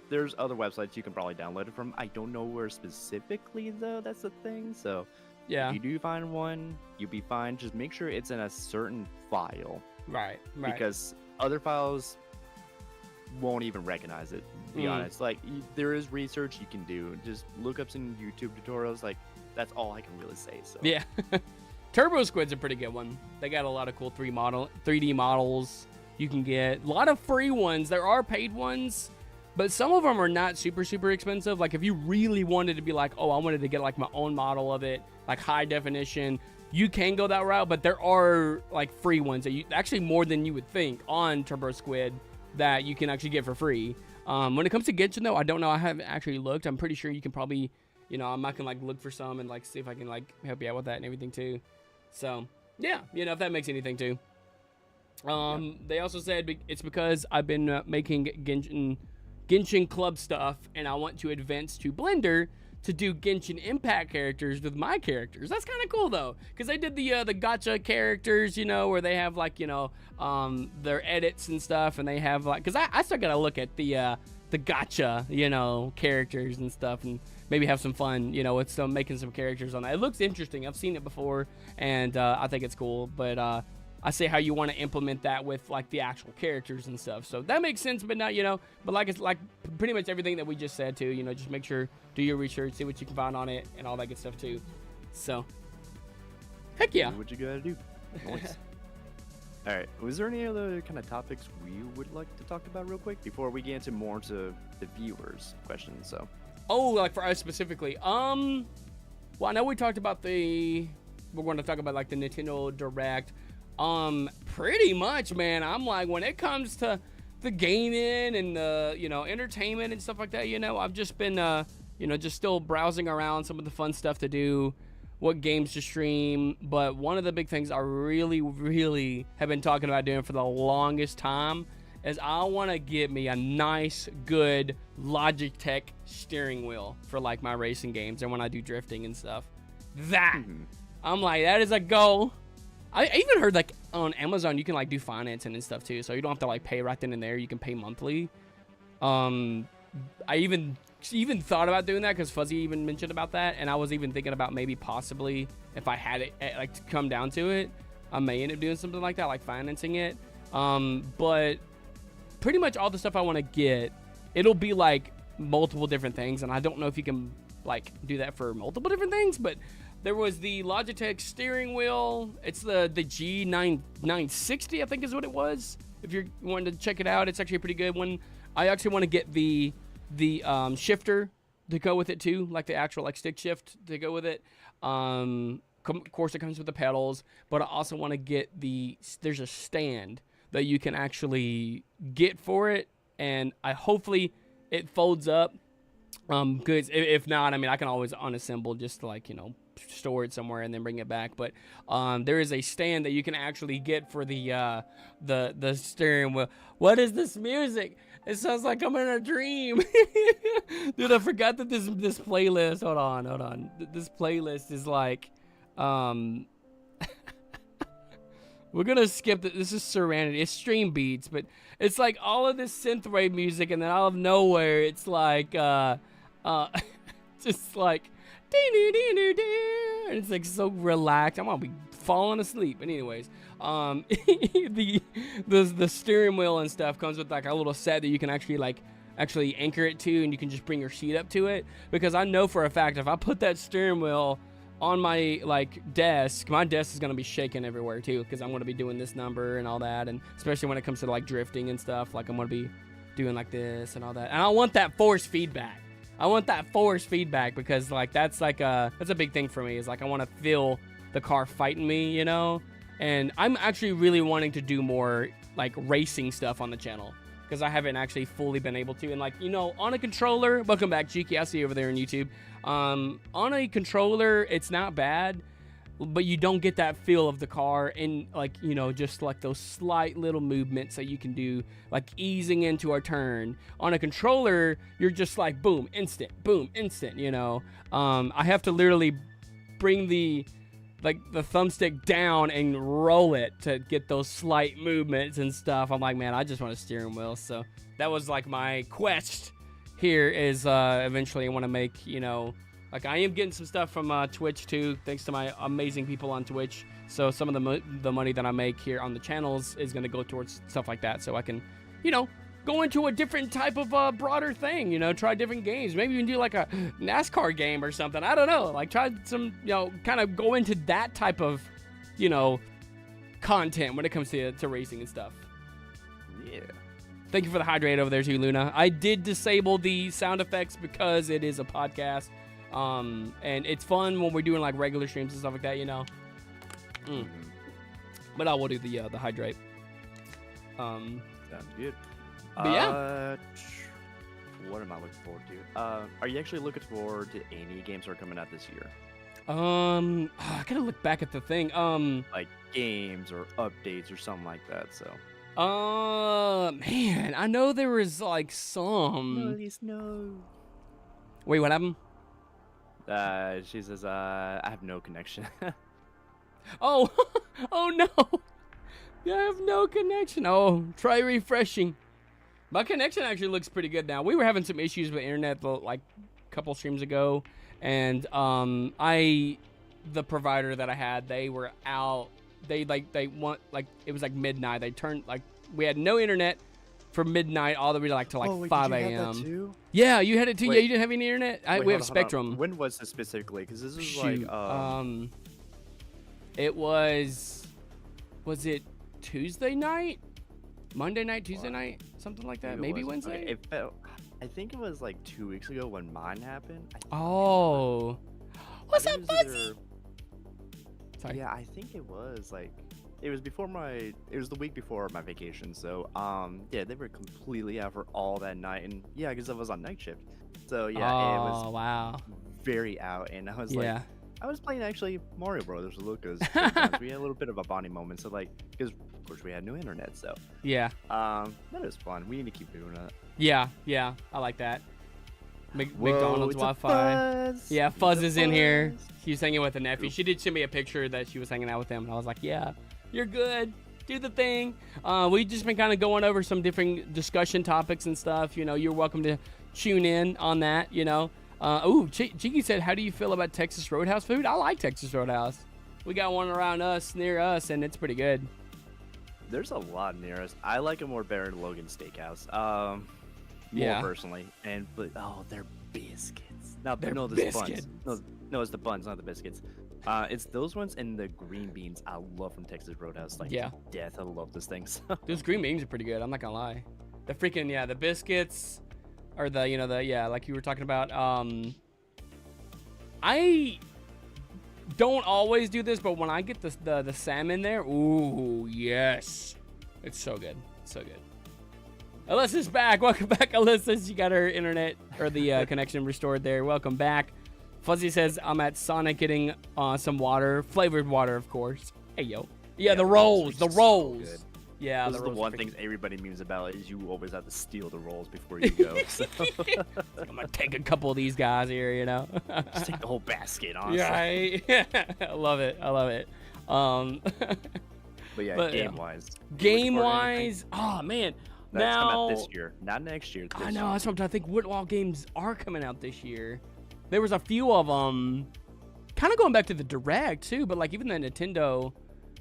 There's other websites you can probably download it from. I don't know where specifically though. That's the thing. So yeah, if you do find one, you'll be fine. Just make sure it's in a certain file. Right. Because other files won't even recognize it, to be honest. Like there is research you can do. Just look up some YouTube tutorials. Like that's all I can really say. So yeah. Turbo Squid's a pretty good one. They got a lot of cool 3D models you can get. A lot of free ones. There are paid ones, but some of them are not super expensive. Like if you really wanted to be like, oh, I wanted to get like my own model of it, like high definition, you can go that route. But there are like free ones that you actually, more than you would think, on Turbo Squid that you can actually get for free. When it comes to Genshin though, I don't know. I haven't actually looked. I'm pretty sure you can probably, you know, I can like look for some and like see if I can like help you out with that and everything too. So yeah, you know, if that makes anything too. They also said it's because I've been making Genshin Club stuff, and I want to advance to Blender to do Genshin Impact characters with my characters. That's kind of cool though, because they did the gacha characters, you know, where they have like, you know, their edits and stuff, and they have like, because I still gotta look at the gacha, you know, characters and stuff, and maybe have some fun, you know, with making some characters on that. It looks interesting. I've seen it before, and I think it's cool. But I see how you want to implement that with like the actual characters and stuff. So that makes sense, but not, you know, but like it's like pretty much everything that we just said too. You know, just make sure, do your research, see what you can find on it, and all that good stuff too. So, heck yeah. Do what you gotta do. Nice. All right. Was there any other kind of topics we would like to talk about real quick before we get into more into the viewers' questions? So. Oh, like for us specifically. Well, I know we talked about we're going to talk about like the Nintendo Direct. Pretty much, man. I'm like, when it comes to the gaming and the, you know, entertainment and stuff like that, you know, I've just been, you know, just still browsing around some of the fun stuff to do, what games to stream. But one of the big things I really have been talking about doing for the longest time is I want to get me a nice, good Logitech steering wheel for like my racing games and when I do drifting and stuff. I'm like, that is a goal. I even heard like on Amazon you can like do financing and stuff too, so you don't have to like pay right then and there. You can pay monthly. I even even thought about doing that because Fuzzy even mentioned about that, and I was even thinking about maybe possibly if I had it like to come down to it, I may end up doing something like that, like financing it. But pretty much all the stuff I want to get, it'll be like multiple different things, and I don't know if you can like do that for multiple different things, but there was the Logitech steering wheel. It's the G960, I think is what it was. If you're wanting to check it out, it's actually a pretty good one. I actually want to get the shifter to go with it too, like the actual like stick shift to go with it. Of course, it comes with the pedals, but I also want to get there's a stand that you can actually get for it, and hopefully it folds up. Because if not, I mean, I can always unassemble just to, like, store it somewhere and then bring it back. But there is a stand that you can actually get for the steering wheel. What is this music? It sounds like I'm in a dream. Dude, I forgot that this playlist. Hold on. This playlist is like, we're gonna skip it. This is Serenity. It's Stream Beats, but it's like all of this synthwave music, and then out of nowhere, it's like just like and it's like so relaxed. I'm gonna be falling asleep. But anyways, the steering wheel and stuff comes with like a little set that you can actually anchor it to, and you can just bring your seat up to it. Because I know for a fact if I put that steering wheel on my desk, my desk is gonna be shaking everywhere too, because I'm gonna be doing this number and all that, and especially when it comes to like drifting and stuff, like I'm gonna be doing like this and all that, and I want that force feedback. Because like that's a big thing for me, is like I want to feel the car fighting me, and I'm actually really wanting to do more like racing stuff on the channel, because I haven't actually fully been able to. And like, on a controller, welcome back, Cheeky, I see you over there on YouTube. On a controller, it's not bad, but you don't get that feel of the car, and like, just like those slight little movements that you can do, like easing into a turn. On a controller, you're just like boom, instant, I have to literally bring the thumbstick down and roll it to get those slight movements and stuff. I'm like, man, I just want a steering wheel. So that was like my quest here, is eventually I want to make, like I am getting some stuff from Twitch too, thanks to my amazing people on Twitch. So some of the money that I make here on the channels is going to go towards stuff like that, so I can, go into a different type of broader thing, try different games. Maybe even do like a NASCAR game or something. I don't know. Like try some, kind of go into that type of, content when it comes to racing and stuff. Yeah. Thank you for the hydrate over there too, Luna. I did disable the sound effects because it is a podcast. And it's fun when we're doing like regular streams and stuff like that, But I will do the hydrate. Sounds good. But yeah. What am I looking forward to? Are you actually looking forward to any games that are coming out this year? I gotta look back at the thing. Like games or updates or something like that. So. Man, I know there was like some. No. Wait, what happened? She says, I have no connection. Oh, oh no. I have no connection. Oh, try refreshing. My connection actually looks pretty good now. We were having some issues with internet like a couple streams ago, and the provider that I had, they were out. They want it was like midnight. They turned we had no internet from midnight all the way to like 5 a.m. Yeah, you had it too. Wait. Yeah, you didn't have any internet. We have Spectrum. When was this specifically? Because this is Shoot. It was it Tuesday night, Monday night, Tuesday night, something like that. Maybe Wednesday. Okay, it felt. I think it was like 2 weeks ago when mine happened. Oh, what's up, Fuzzy? Sorry. Yeah, I think it was like. It was the week before my vacation, so yeah, they were completely out for all that night, and yeah, because I was on night shift, so yeah, it was wow, very out, and I was I was playing actually Mario Brothers with Lucas. We had a little bit of a bonding moment, so because of course we had no internet, so yeah, that was fun. We need to keep doing that. Yeah, I like that. McDonald's Wi-Fi. Yeah, Fuzz is in here. She was hanging with a nephew. She did send me a picture that she was hanging out with him, and I was like, yeah. You're good. Do the thing. We've just been kind of going over some different discussion topics and stuff. You're welcome to tune in on that, you know. Ooh, Cheeky said, how do you feel about Texas Roadhouse food? I like Texas Roadhouse. We got one around us, near us, and it's pretty good. There's a lot near us. I like it more better than Logan Steakhouse. More personally. But they're biscuits. No, the biscuits. buns. No, it's the buns, not the biscuits. It's those ones and the green beans I love from Texas Roadhouse. Like, to death, I love those things. Those green beans are pretty good. I'm not gonna lie. The freaking, the biscuits, or like you were talking about. I don't always do this, but when I get the salmon there, ooh, yes. It's so good. So good. Alyssa's back. Welcome back, Alyssa. She got her internet or the connection restored there. Welcome back. Fuzzy says, I'm at Sonic getting some water. Flavored water, of course. Hey, yo. Yeah, the rolls. The rolls. So yeah, those are the one thing everybody memes about is you always have to steal the rolls before you go. So. I'm going to take a couple of these guys here, you know. Just take the whole basket, honestly. Yeah, I love it. I love it. But yeah, game-wise. Game-wise, oh, man. That's coming out this year, not next year. I know, that's what I'm trying to think. What all games are coming out this year? There was a few of them, kind of going back to the Direct, too, but like even the Nintendo,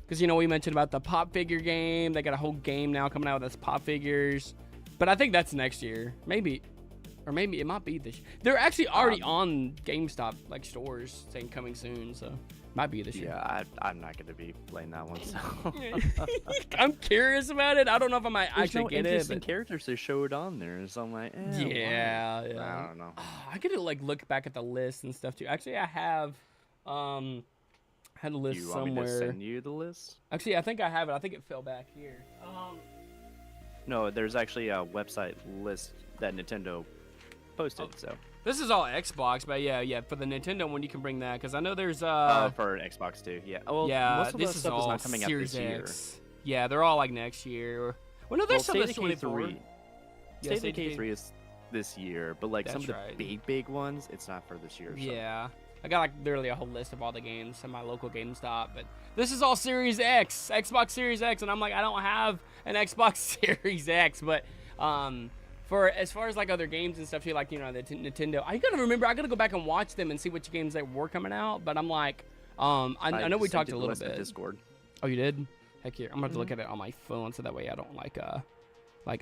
because, you know, we mentioned about the pop figure game. They got a whole game now coming out with pop figures, but I think that's next year. Maybe, or maybe it might be this year. They're actually already on GameStop, like, stores saying coming soon, so might be this year. Yeah, I'm not going to be playing that one, so. I'm curious about it. I don't know if I might actually get it. There's no interesting characters they showed on there, so I'm like, yeah. I don't know. I could like look back at the list and stuff too. Actually, I have had a list somewhere. You want me to send you the list? Actually, I think I have it. I think it fell back here. No, there's actually a website list that Nintendo posted. So this is all Xbox, but yeah, for the Nintendo one, you can bring that because I know there's for Xbox too. Yeah. Well, most of this stuff is all not coming Series out this X. Year. Yeah, they're all like next year. Well, no, there's some that's 24. State of Decay 3 is this year, but like some of the big ones, it's not for this year. So. Yeah. I got like literally a whole list of all the games at my local GameStop, but this is all Series X, Xbox Series X, and I'm like, I don't have an Xbox Series X, but for as far as like other games and stuff too, like, you know, the Nintendo, I gotta go back and watch them and see which games that were coming out, but I'm like, I know we talked a little bit. Discord. Oh, you did? Heck yeah, I'm gonna have to look at it on my phone so that way I don't like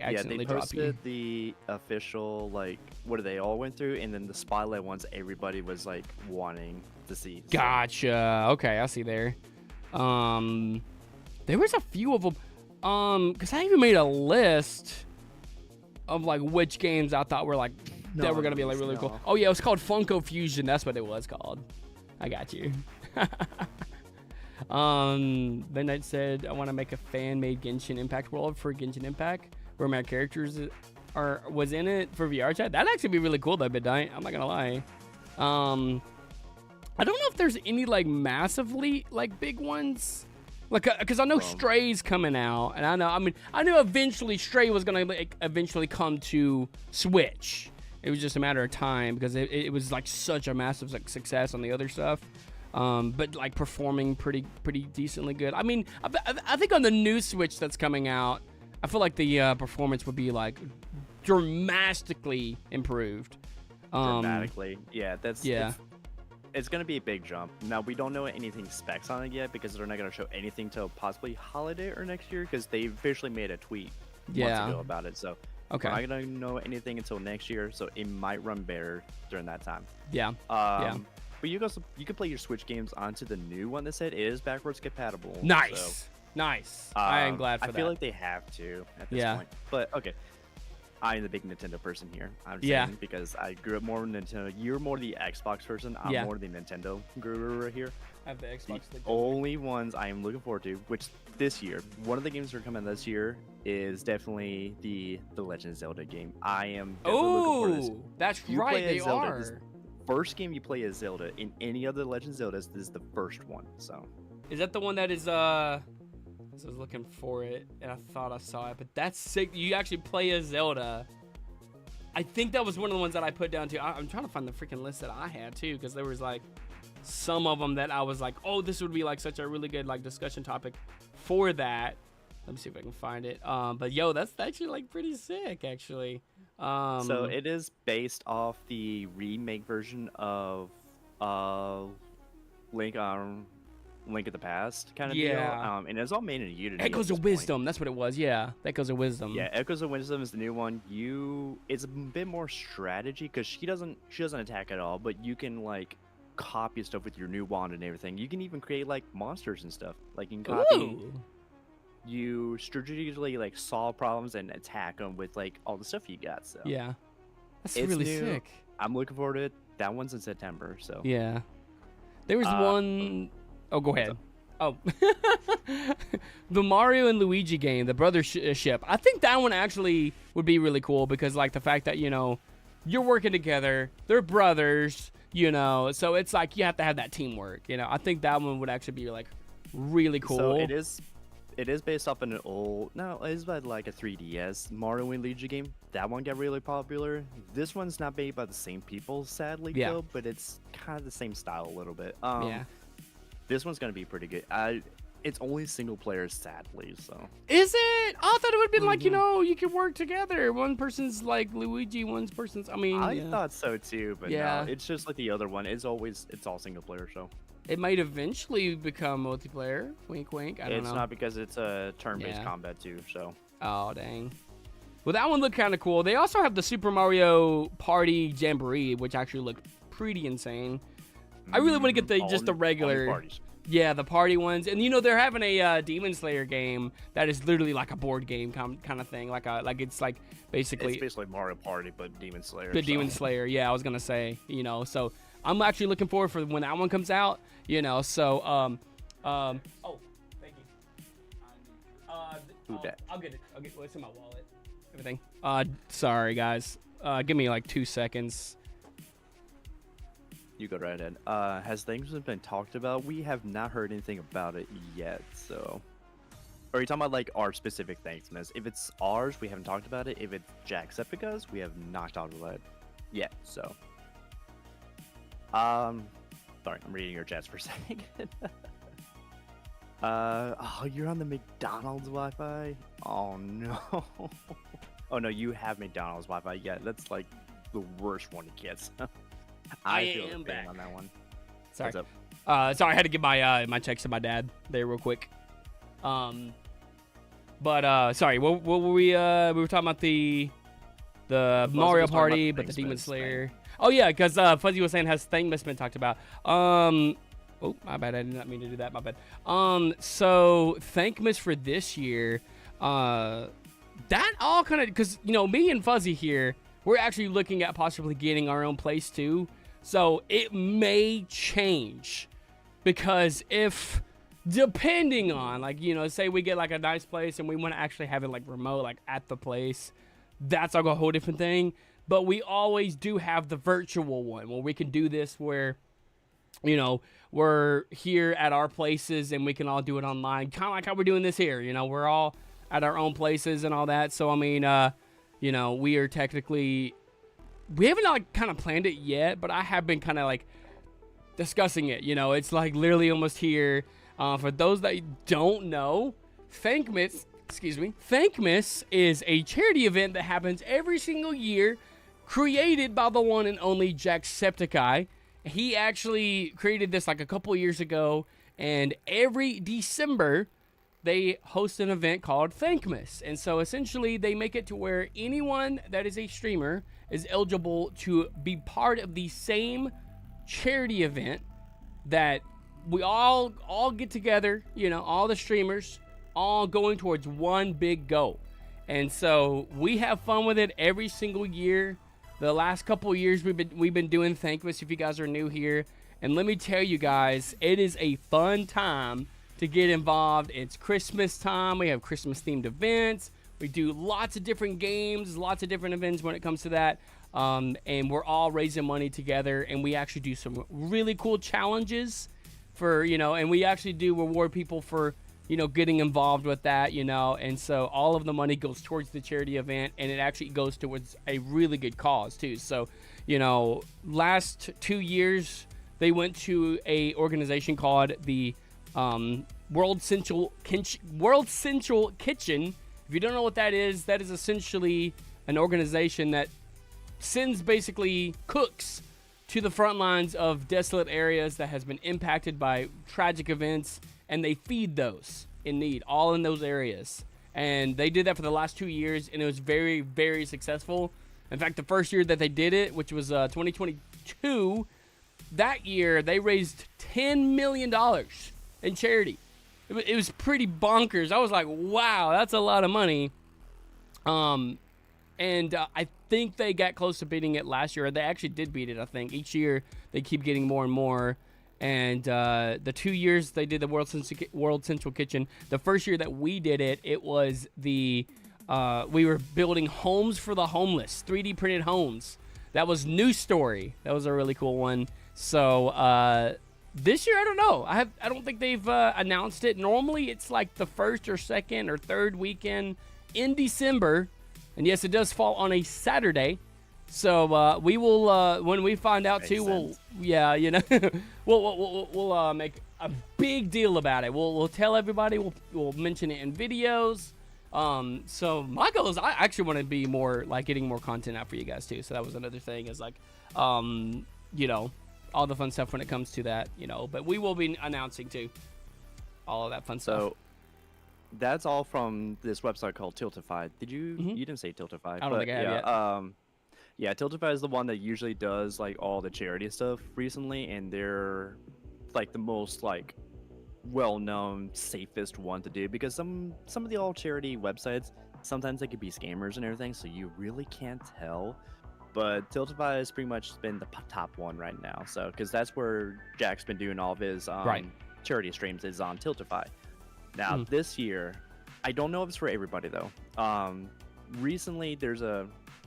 accidentally drop you. Yeah, they posted the official, like, what they all went through, and then the spotlight ones everybody was, like, wanting to see. So. Gotcha. Okay, I see there. There was a few of them. Because I even made a list of, like, which games I thought were, like, that were going to be, like, really cool. Oh, yeah, it was called Funko Fusion. That's what it was called. I got you. Then I said I want to make a fan-made Genshin Impact world for Genshin Impact where my characters was in it for VR chat. That'd actually be really cool though, Midnight. I'm not gonna lie. I don't know if there's any like massively like big ones, like because I know Stray's coming out, and I knew eventually Stray was gonna like eventually come to Switch. It was just a matter of time because it was like such a massive like success on the other stuff. But like performing pretty decently good. I mean, I think on the new Switch that's coming out, I feel like the performance would be like dramatically improved. Dramatically, yeah. It's gonna be a big jump. Now we don't know anything specs on it yet because they're not gonna show anything till possibly holiday or next year because they officially made a tweet months ago about it. So we're not gonna know anything until next year. So it might run better during that time. Yeah. But you can play your Switch games onto the new one. They said it is backwards compatible. Nice, so, nice. I am glad for that. I feel like they have to at this point. But okay, I'm the big Nintendo person here. I'm saying because I grew up more Nintendo. You're more the Xbox person. I'm more the Nintendo guru right here. I have the Xbox. The only ones I am looking forward to, which this year, one of the games that are coming this year is definitely the Legend of Zelda game. I am definitely looking forward to this. That's right. They are. First game you play as Zelda in any other Legend of Zeldas, this is the first one. So is that the one that is I was looking for it and I thought I saw it, but that's sick. You actually play as Zelda. I think that was one of the ones that I put down too. I'm trying to find the freaking list that I had too, because there was like some of them that I was like, oh, this would be like such a really good like discussion topic for that. Let me see if I can find it. But yo, that's actually like pretty sick actually. So it is based off the remake version of uh Link Link of the Past kind of deal. Yeah. And it's all made in Unity. Echoes of Wisdom. That's what it was. Yeah, Echoes of Wisdom. Yeah, Echoes of Wisdom is the new one. It's a bit more strategy because she doesn't attack at all, but you can like copy stuff with your new wand and everything. You can even create like monsters and stuff. Like you can copy. Ooh. You strategically like solve problems and attack them with like all the stuff you got. So Yeah, that's it's really new. sick. I'm looking forward to it. That one's in September. So Yeah, there was one oh go ahead. Oh, the Mario and Luigi game, the brothership. I think that one actually would be really cool because like the fact that you're working together, they're brothers, so it's like you have to have that teamwork. I think that one would actually be like really cool. So it is based off an old, no, it's by like a 3DS Mario and Luigi game. That one got really popular. This one's not made by the same people, sadly, though, but it's kind of the same style a little bit. Yeah. This one's gonna be pretty good. It's only single player, sadly. So. Is it? I thought it would have been like you could work together. One person's like Luigi, one person's. I thought so too, but Yeah. no, it's just like the other one. It's all single player. So. It might eventually become multiplayer. Wink, wink. I don't know. It's not because it's a turn-based combat too. So. Oh dang. Well, that one looked kind of cool. They also have the Super Mario Party Jamboree, which actually looked pretty insane. I really want to get just the regular. Parties. Yeah, the party ones. And they're having a Demon Slayer game that is literally like a board game kind of thing. It's like basically. It's basically Mario Party, but Demon Slayer. Demon Slayer, yeah, I was gonna say, so I'm actually looking forward for when that one comes out, so oh, thank you. I'll get it. It's in my wallet. Everything. Sorry guys. Give me like 2 seconds. You go right ahead. Has things been talked about? We have not heard anything about it yet, so. Are you talking about like our specific Thanksmas? If it's ours, we haven't talked about it. If it's Jacksepticeye's, we have not talked about it yet, so. Sorry, I'm reading your chats for a second. Oh, you're on the McDonald's Wi-Fi? Oh no. Oh no, you have McDonald's Wi-Fi. Yeah, that's like the worst one to get. I feel the pain on that one. Sorry. What's up? Sorry, I had to give my checks to my dad there real quick. But sorry, what were we were talking about the Mario Party, but the Demon Slayer. Oh yeah, because Fuzzy was saying has Thangmas been talked about. Oh my bad, I did not mean to do that. My bad. So Thankmas for this year, that all kind of because me and Fuzzy here, we're actually looking at possibly getting our own place too. So it may change because if depending on say we get like a nice place and we want to actually have it like remote, like at the place, that's like a whole different thing. But we always do have the virtual one where we can do this where, we're here at our places and we can all do it online, kind of like how we're doing this here. We're all at our own places and all that. So, we are technically, we haven't like kind of planned it yet, but I have been kind of like discussing it. It's like literally almost here. For those that don't know, Thankmas is a charity event that happens every single year, created by the one and only Jacksepticeye. He actually created this like a couple years ago, and every December they host an event called Thankmas. And so essentially they make it to where anyone that is a streamer is eligible to be part of the same charity event that we all get together, all the streamers, all going towards one big goal. And so we have fun with it every single year. The last couple of years we've been doing Thankmas, if you guys are new here. And let me tell you guys, it is a fun time to get involved. It's Christmas time. We have Christmas themed events. We do lots of different games, lots of different events when it comes to that. And we're all raising money together, and we actually do some really cool challenges for, and we actually do reward people for, getting involved with that, and so all of the money goes towards the charity event, and it actually goes towards a really good cause too. So, last 2 years, they went to a organization called the World Central Kitchen. If you don't know what that is essentially an organization that sends basically cooks to the front lines of desolate areas that has been impacted by tragic events, and they feed those in need, all in those areas. And they did that for the last 2 years, and it was very, very successful. In fact, the first year that they did it, which was 2022, that year they raised $10 million in charity. It was pretty bonkers. I was like, wow, that's a lot of money. And I think they got close to beating it last year. They actually did beat it, I think. Each year they keep getting more and more. And the 2 years they did the World Central Kitchen, the first year that we did it, it was we were building homes for the homeless, 3D printed homes. That was New Story. That was a really cool one. So this year, I don't know. I don't think they've announced it. Normally, it's like the first or second or third weekend in December. And yes, it does fall on a Saturday. So we will, when we find out too, we'll make a big deal about it. We'll tell everybody. We'll mention it in videos. So my goal is I actually want to be more like getting more content out for you guys too. So that was another thing is like, all the fun stuff when it comes to that, But we will be announcing too, all of that fun stuff. So that's all from this website called Tiltify. Did you? You didn't say Tiltify. I don't think I have yet. Yeah, Tiltify is the one that usually does like all the charity stuff recently, and they're like the most like well-known, safest one to do because some of the all charity websites sometimes they could be scammers and everything, so you really can't tell. But Tiltify has pretty much been the top one right now, so because that's where Jack's been doing all of his charity streams is on Tiltify. Now this year, I don't know if it's for everybody though. Recently, there's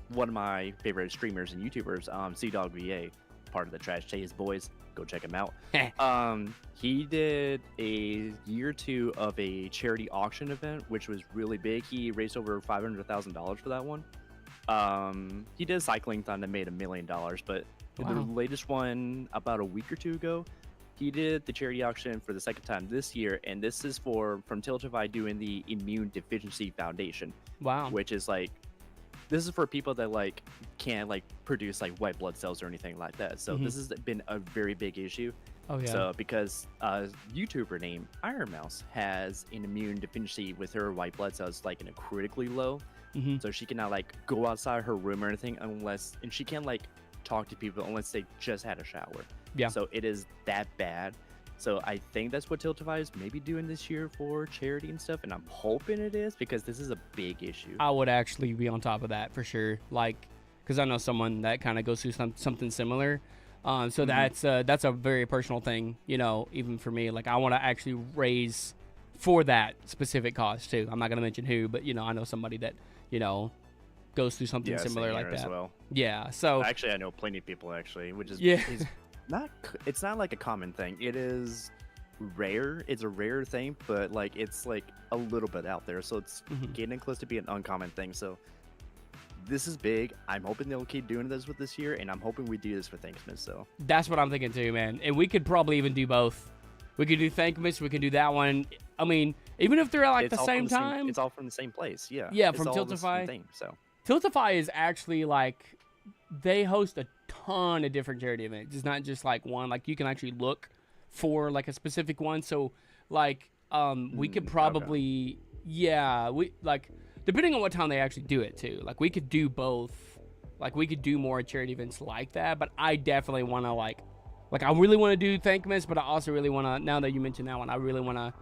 one of my favorite streamers and YouTubers, CDogVA, part of the Trash Chase Boys. Go check him out. He did a year or two of a charity auction event, which was really big. He raised over $500,000 for that one. He did a cycling thon that made $1 million, but the latest one about a week or two ago, he did the charity auction for the second time this year, and this is from Tiltify doing the Immune Deficiency Foundation. Wow. Which is like, this is for people that like can't like produce like white blood cells or anything like that. So this has been a very big issue. Oh yeah. So because a YouTuber named Iron Mouse has an immune deficiency with her white blood cells like in a critically low. So she cannot like go outside her room or anything and she can't like talk to people unless they just had a shower. Yeah. So it is that bad. So I think that's what Tiltify is maybe doing this year for charity and stuff, and I'm hoping it is because this is a big issue. I would actually be on top of that for sure, like because I know someone that kind of goes through something similar. So that's a very personal thing, even for me. Like I want to actually raise for that specific cause too. I'm not gonna mention who, but I know somebody that goes through something similar like that. As well. Yeah. So actually, I know plenty of people actually, which is it's not like a common thing. It is rare. It's a rare thing, but like it's like a little bit out there. So it's getting close to be an uncommon thing. So this is big. I'm hoping they'll keep doing this with this year, and I'm hoping we do this for Thanksmas. So that's what I'm thinking too, man. And we could probably even do both. We could do Thankmas. We could do that one. I mean, even if they're like the same time, it's all from the same place. Yeah. Yeah, it's from all Tiltify. The same thing, so Tiltify is actually like they host a ton of different charity events. It's not just like one. Like you can actually look for like a specific one. So like we could probably we like depending on what time they actually do it too. Like we could do both. Like we could do more charity events like that. But I definitely want to like I really want to do Thankmas, but I also really want to. Now that you mentioned that one, I really want to,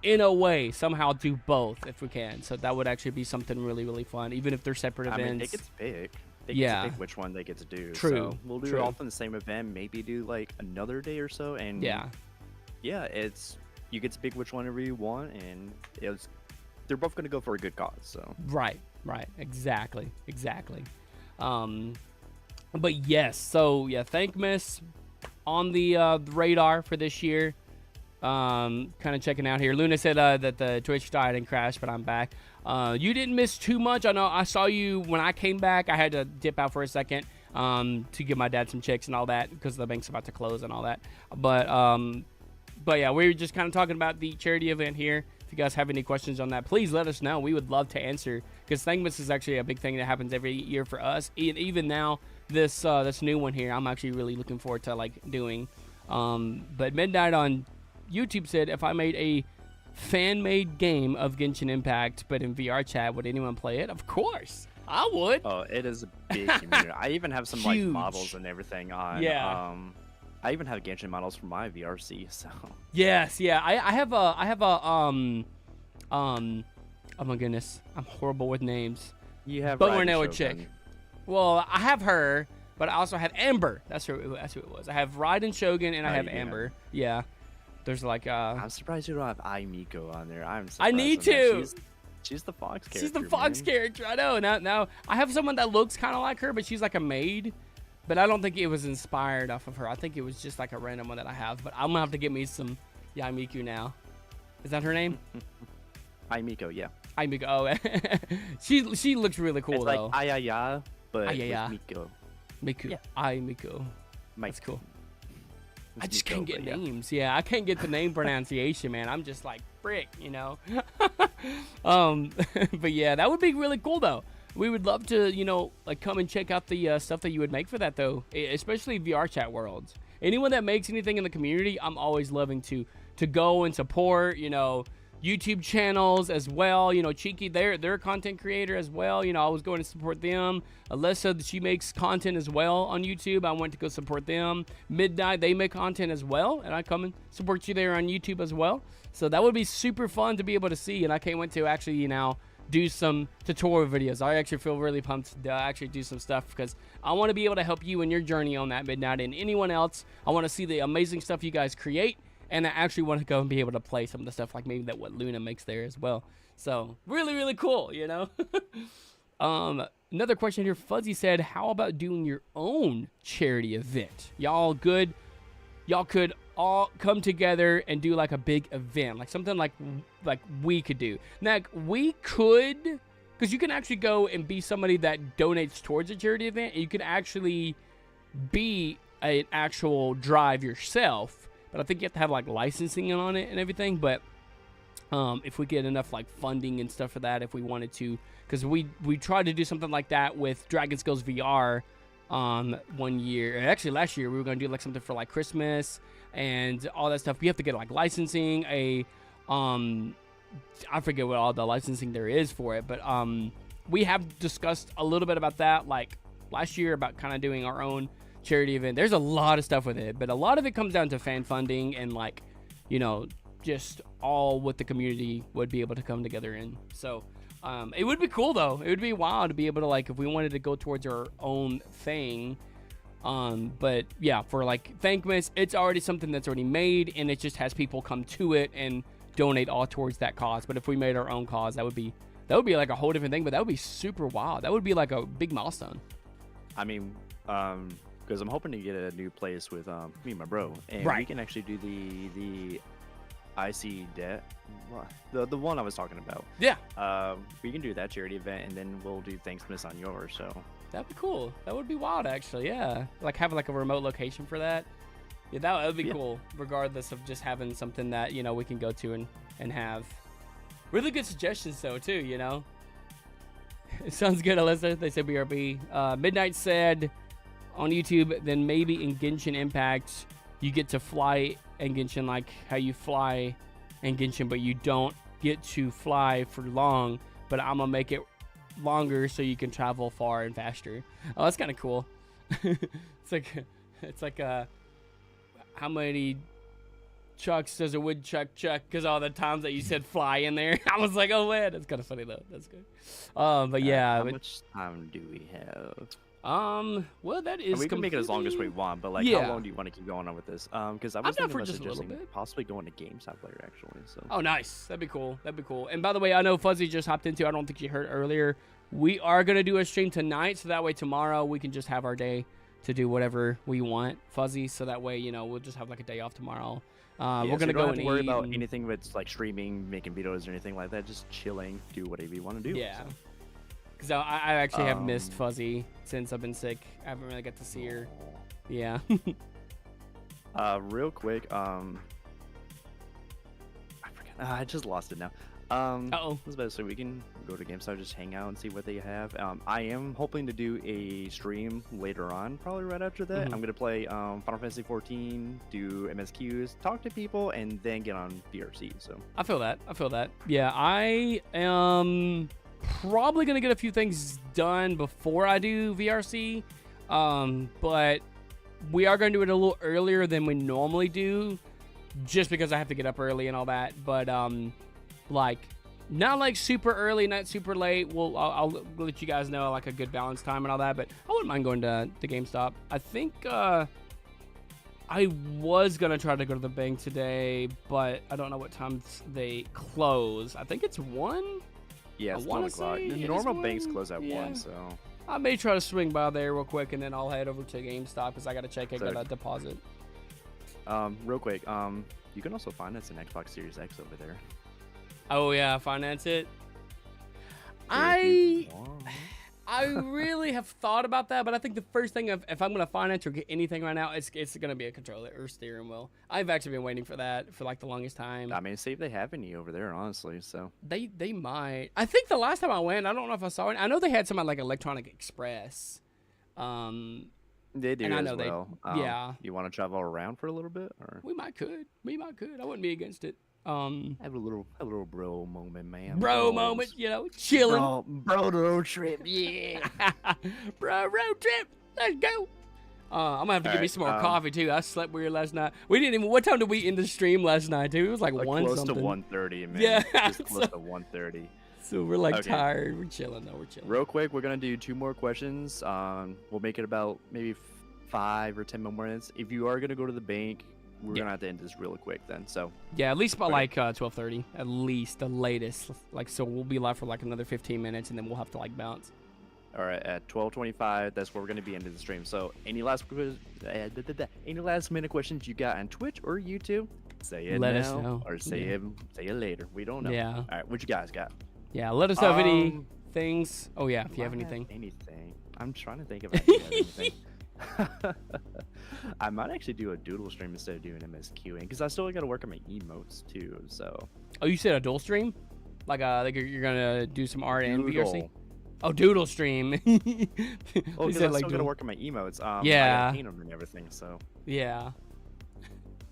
in a way, somehow do both if we can. So that would actually be something really, really fun, even if they're separate events. I mean, it gets big. They get to pick which one they get to do. True. So we'll do it all from the same event. Maybe do like another day or so, and it's you get to pick which one ever you want, and they're both going to go for a good cause. So right, exactly. But yes, so yeah, Thankmas on the radar for this year. Kind of checking out here. Luna said that the Twitch died and crashed, but I'm back. You didn't miss too much. I know I saw you when I came back. I had to dip out for a second to give my dad some checks and all that because the bank's about to close and all that. But yeah, we were just kind of talking about the charity event here If you guys have any questions on that, please let us know. We would love to answer, because Thankmas is actually a big thing that happens every year for us. Even now, this new one here, I'm actually really looking forward to like doing. But Midnight on YouTube said, if I made a fan-made game of Genshin Impact, but in VR chat, would anyone play it? Of course, I would. Oh, it is a big community. I even have some like Huge. models and everything on. Yeah. I even have Genshin models for my VRC. So. Yes, yeah. I have a oh my goodness, I'm horrible with names. You have. But we're Raiden now a Shogun. chick. Well, I have her, but I also have Amber. That's who it was. I have Raiden Shogun and I have Amber. Yeah. There's like I'm surprised you don't have Miko on there. I'm surprised. I need to. She's the fox character. She's the fox character. I know. Now I have someone that looks kind of like her, but she's like a maid. But I don't think it was inspired off of her. I think it was just like a random one that I have. But I'm gonna have to get me some Miko now. Is that her name? Miko, yeah. Miko. Oh, she looks really cool though. It's like Ayaya, but Ayaya. with Miko. Miko. Yeah. Miko. That's cool. It's I just Miko, can't get but names. Yeah, I can't get the name pronunciation, man. I'm just like frick, you know. But yeah, that would be really cool though. We would love to, you know, like come and check out the stuff that you would make for that though, especially VR chat worlds. Anyone that makes anything in the community, I'm always loving to go and support, you know, YouTube channels as well. You know, Cheeky, they're a content creator as well. You know, I was going to support them. Alyssa, she makes content as well on YouTube. I went to go support them. Midnight, they make content as well, and I come and support you there on YouTube as well. So that would be super fun to be able to see, and I can't wait to actually, you know, do some tutorial videos. I actually feel really pumped to actually do some stuff, because I want to be able to help you in your journey on that, Midnight, and anyone else. I want to see the amazing stuff you guys create, and I actually want to go and be able to play some of the stuff like maybe that what Luna makes there as well. So really, really cool, you know. Another question here. Fuzzy said, how about doing your own charity event? Y'all good? Y'all could all come together and do like a big event, like something like we could do. Now we could, because you can actually go and be somebody that donates towards a charity event, and you can actually be an actual drive yourself. But I think you have to have like licensing on it and everything. But if we get enough like funding and stuff for that, if we wanted to, because we tried to do something like that with Dragon Skills VR 1 year. Actually, last year we were going to do like something for like Christmas and all that stuff. We have to get like licensing, I forget what all the licensing there is for it, but we have discussed a little bit about that like last year, about kind of doing our own charity event. There's a lot of stuff with it, but a lot of it comes down to fan funding and like, you know, just all what the community would be able to come together in. So it would be cool though. It would be wild to be able to, like, if we wanted to go towards our own thing. But yeah, for like Thankmas, it's already something that's already made, and it just has people come to it and donate all towards that cause. But if we made our own cause, that would be like a whole different thing. But that would be super wild. That would be like a big milestone. I mean, because I'm hoping to get a new place with me and my bro, and right. we can actually do the IC debt, the one I was talking about. Yeah. We can do that charity event, and then we'll do Thanksmas on yours. So that'd be cool. That would be wild, actually. Yeah, like have like a remote location for that. Yeah, that would be cool. Regardless of just having something that, you know, we can go to and have. Really good suggestions though too. You know. It sounds good, Alyssa. They said BRB. Midnight said on YouTube, then maybe in Genshin Impact you get to fly in Genshin like how you fly in Genshin, but you don't get to fly for long. But I'm gonna make it longer so you can travel far and faster. Oh, that's kind of cool. it's like how many chucks does a woodchuck chuck? Because all the times that you said fly in there, I was like, oh man, that's kind of funny though. That's good. But yeah. How much time do we have? Well, that is. We can make it as long as we want, but like, how long do you want to keep going on with this? Because I was thinking about suggesting possibly going to GameStop later, actually. So. Oh, nice. That'd be cool. That'd be cool. And by the way, I know Fuzzy just hopped into. I don't think you heard earlier. We are gonna do a stream tonight, so that way tomorrow we can just have our day to do whatever we want, Fuzzy. So that way, you know, we'll just have like a day off tomorrow. We're gonna go and worry about anything that's like streaming, making videos, or anything like that. Just chilling, do whatever you want to do. Yeah. Because I actually have missed Fuzzy since I've been sick. I haven't really got to see her. Yeah. Real quick, I forgot I just lost it now. Uh-oh. I was about to say we can go to GameStop, just hang out and see what they have. I am hoping to do a stream later on, probably right after that. I'm gonna play Final Fantasy 14, do MSQs, talk to people, and then get on VRC. So I feel that. Yeah, I am probably gonna get a few things done before I do VRC, but we are gonna do it a little earlier than we normally do, just because I have to get up early and all that. But like not like super early, not super late. I'll let you guys know like a good balance time and all that. But I wouldn't mind going to GameStop. I think I was gonna try to go to the bank today, but I don't know what time they close. I think it's 1. yeah, it's 1 o'clock. The normal banks close at 1, so I may try to swing by there real quick, and then I'll head over to GameStop because I gotta check. I So- got a deposit. real quick, you can also finance an Xbox Series X over there. Oh yeah, finance it. If you want. I really have thought about that, but I think the first thing if I'm gonna finance or get anything right now, it's gonna be a controller or steering wheel. I've actually been waiting for that for like the longest time. I mean, see if they have any over there, honestly. So They might. I think the last time I went, I don't know if I saw it. I know they had some at like Electronic Express. they do And I as know they- well. yeah. You want to travel around for a little bit, or We might could. I wouldn't be against it. have a little bro moment, man. Bro moment, you know, chilling. bro road trip, yeah. Bro, road trip. Let's go. I'm gonna have to get me Alright, some more coffee too. I slept weird last night. We didn't even. What time did we end the stream last night too? It was like one close something. to 1:30, man. Yeah, just close so- to 1:30. So we're like Okay. tired. We're chilling though. We're chilling. Real quick, we're gonna do 2 more questions. We'll make it about maybe 5 or 10 more minutes. If you are gonna go to the bank, we're Yeah. gonna have to end this really quick then. So Yeah, at least by Okay. like 12:30, at least the latest. Like so, we'll be live for like another 15 minutes, and then we'll have to like bounce. all right, at 12:25, that's where we're gonna be ending the stream. So any last minute questions you got on Twitch or YouTube, say it Let now us know. or say Yeah. it later. We don't know. Yeah. All right, what you guys got? Yeah, let us know if any Um, things. Oh yeah, if you have Do I anything. Anything? I'm trying to think of anything. I might actually do a doodle stream instead of doing MSQing because I still got to work on my emotes too. So Oh, you said a dual stream? Like you're gonna do some art and VRC? Doodle. Oh, doodle stream. Oh, You because said I'm like still gonna doodle. work on my emotes. I Yeah. gotta paint them and everything. So Yeah.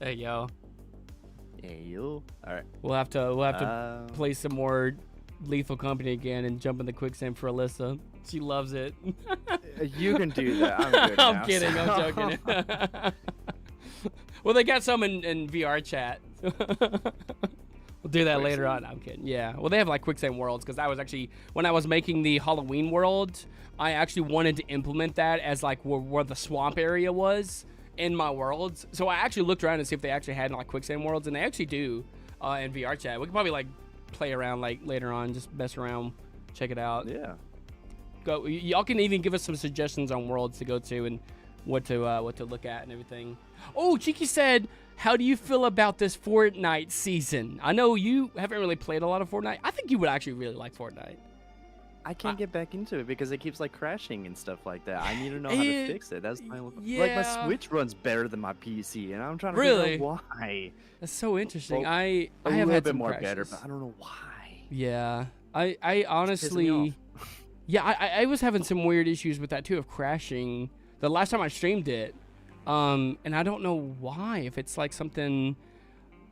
Hey yo, hey you. All right. we'll have to Um, play some more Lethal Company again and jump in the quicksand for Alyssa. She loves it. You can do that. I'm good I'm now, kidding. so- I'm joking. Well, they got some in VR chat. We'll do that later on. I'm kidding. Yeah. Well, they have like quicksand worlds because I was actually when I was making the Halloween world, I actually wanted to implement that as like where the swamp area was in my worlds. So I actually looked around to see if they actually had like quicksand worlds, and they actually do in VR chat. We could probably like play around like later on, just mess around, check it out. Yeah. Go. Y'all can even give us some suggestions on worlds to go to and what to look at and everything. Oh, Cheeky said, how do you feel about this Fortnite season? I know you haven't really played a lot of Fortnite. I think you would actually really like Fortnite. I can't get back into it because it keeps like crashing and stuff like that. I need to know how It- to fix it. That's my like my yeah. Switch runs better than my PC, and I'm trying to Really? figure out why. That's so interesting. Well, I A have little had bit some more crashes. better, but I don't know why. Yeah. I It's pissing me honestly, off. yeah, I was having some weird issues with that too of crashing the last time I streamed it. And I don't know why, if it's like something,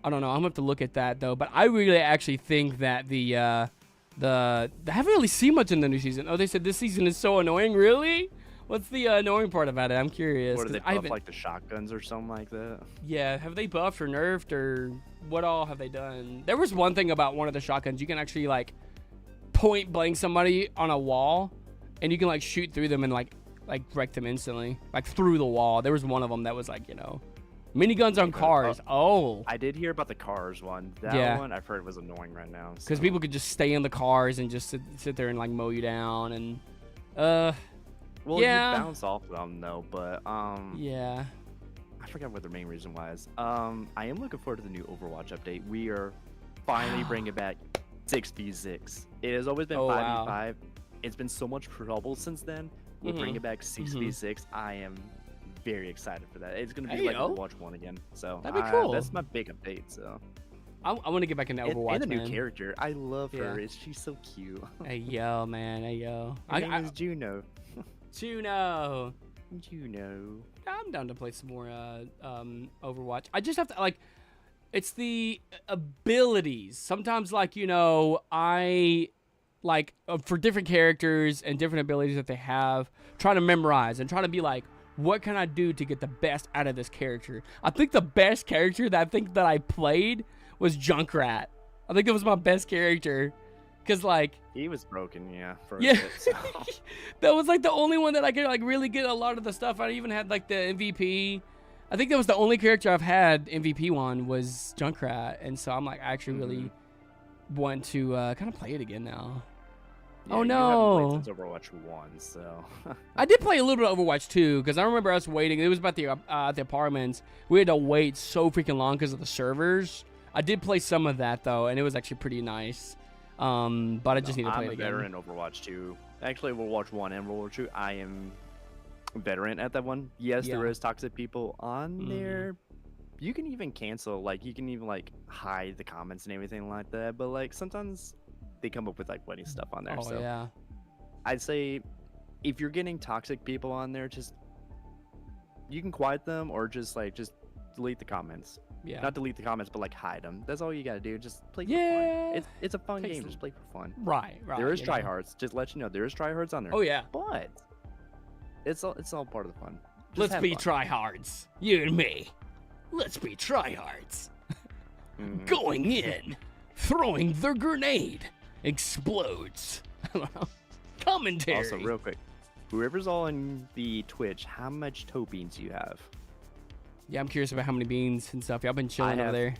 I don't know. I'm gonna have to look at that though. But I really actually think that they haven't really seen much in the new season. Oh, they said this season is so annoying. Really? What's the annoying part about it? I'm curious. Or do 'cause they I buff haven't- like the shotguns or something like that? Yeah, have they buffed or nerfed or what all have they done? There was one thing about one of the shotguns. You can actually like point blank somebody on a wall and you can like shoot through them and like wreck them instantly, like through the wall. There was one of them that was like, miniguns on cars. Oh, I did hear about the cars one. That Yeah. one I've heard was annoying right now. because so- people could just stay in the cars and just sit there and like mow you down and Well, yeah. you bounce off them though, but yeah. I forgot what the main reason was. I am looking forward to the new Overwatch update. We are finally bringing back 6v6. It has always been Oh, 5v5. It's been so much trouble since then. We're Mhm. bringing back 6v6. I am very excited for that. It's gonna be Hey, like yo. Overwatch 1 again. So That'd be cool. That's my big update. So I want to get back into Overwatch, and the man. new character. I love her. Yeah. She's so cute. Hey yo, man. Hey yo. Her name is Juno. Juno. Juno. I'm down to play some more Overwatch. I just have to like, it's the abilities. Sometimes like, you know, I like for different characters and different abilities that they have, trying to memorize and trying to be like, what can I do to get the best out of this character? I think the best character that I played was Junkrat. I think it was my best character. Cause like he was broken, yeah. For yeah, a bit, so. that was like the only one that I could like really get a lot of the stuff. I even had like the MVP. I think that was the only character I've had MVP on was Junkrat, and so I'm like actually really want to kind of play it again now. Yeah, oh you no! haven't played since Overwatch 1, so. I did play a little bit of Overwatch 2 because I remember us waiting. It was about the apartments. We had to wait so freaking long because of the servers. I did play some of that though, and it was actually pretty nice. But I just need to play it again. I'm a veteran in Overwatch 2. Actually, Overwatch 1 and Overwatch 2, I am a veteran at that one. Yes, there is toxic people on there. You can even cancel, like, you can even, like, hide the comments and everything like that. But, like, sometimes they come up with, like, funny stuff on there. Oh, so yeah. I'd say if you're getting toxic people on there, just, you can quiet them or just delete the comments. Yeah. Not delete the comments, but like hide them. That's all you gotta do. Just play for Yeah. fun. It's a fun game. Just play for fun. Right. There is tryhards. Just let you know there is tryhards on there. Oh yeah. But it's all part of the fun. Just Let's have be fun. tryhards. You and me. Let's be tryhards. Going in, throwing the grenade, explodes. I don't know. Commentary. Also, real quick, whoever's all in the Twitch, how much toe beans do you have? Yeah, I'm curious about how many beans and stuff. Y'all been chilling over there.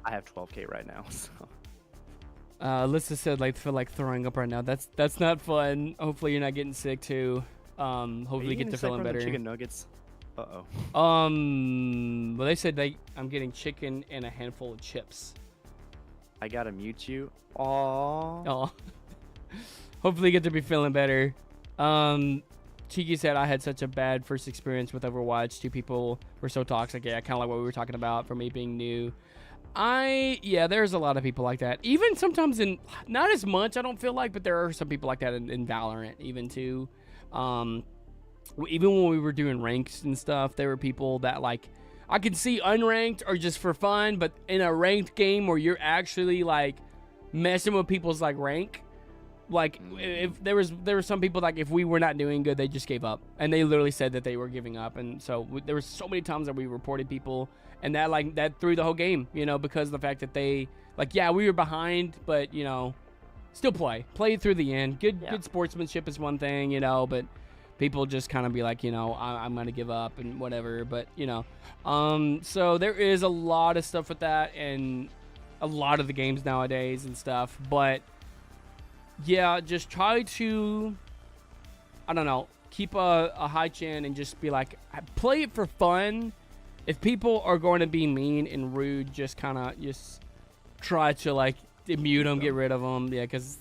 I have 12K right now. So. Alyssa said like feel like throwing up right now. That's not fun. Hopefully you're not getting sick too. Hopefully you get to feeling better. Chicken nuggets. Well they said I'm getting chicken and a handful of chips. I gotta mute you. Aww. Oh. Hopefully you get to be feeling better. Cheeky said I had such a bad first experience with Overwatch. 2 people were so toxic. Yeah, kind of like what we were talking about for me being new. There's a lot of people like that. Even sometimes not as much, I don't feel like, but there are some people like that in Valorant even too. Even when we were doing ranks and stuff, there were people that like, I can see unranked or just for fun, but in a ranked game where you're actually like messing with people's like rank, like if there were some people like if we were not doing good, they just gave up, and they literally said that they were giving up. And so there were so many times that we reported people, and that threw the whole game, you know, because of the fact that they like, yeah, we were behind, but you know, still play through the end. Good sportsmanship is one thing, you know, but people just kind of be like, you know, I'm gonna give up and whatever. But you know, so there is a lot of stuff with that and a lot of the games nowadays and stuff, but yeah, just try to, I don't know, keep a high chin and just be like, play it for fun. If people are going to be mean and rude, just kind of just try to like mute them, get rid of them. Yeah, because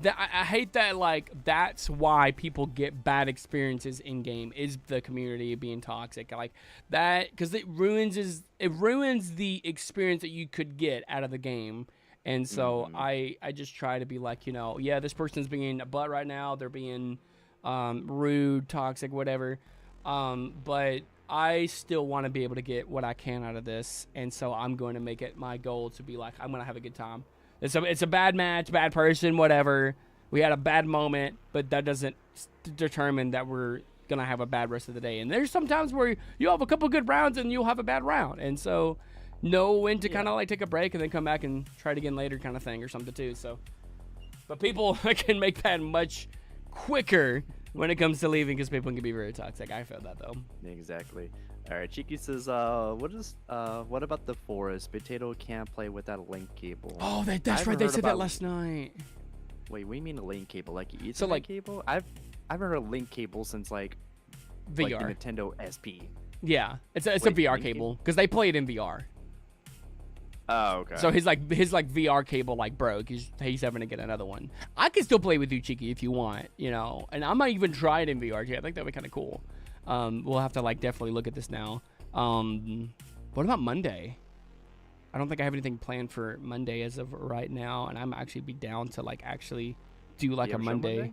I hate that. Like that's why people get bad experiences in game is the community being toxic. Like that because it ruins the experience that you could get out of the game. And so I just try to be like, you know, yeah, this person's being a butt right now. They're being rude, toxic, whatever. But I still want to be able to get what I can out of this. And so I'm going to make it my goal to be like, I'm going to have a good time. It's a bad match, bad person, whatever. We had a bad moment, but that doesn't determine that we're going to have a bad rest of the day. And there's some times where you have a couple good rounds and you'll have a bad round. And so know when to kind of like take a break and then come back and try it again later kind of thing or something too. So, but people can make that much quicker when it comes to leaving because people can be very toxic. I feel that though. Exactly. All right, Cheeky says, what about the forest? Potato can't play without a link cable. Oh, that's right. They said that last night. Wait, we mean a link cable, like Ethernet so like cable? I've heard a link cable since like VR, like the Nintendo SP. Yeah, it's a VR cable because they play it in VR. Oh, okay. So his VR cable like broke. He's having to get another one. I can still play with you, Cheeky, if you want, you know. And I might even try it in VR too. I think that'd be kind of cool. We'll have to like definitely look at this now. What about Monday? I don't think I have anything planned for Monday as of right now, and I'm actually be down to like actually do like You a have a show Monday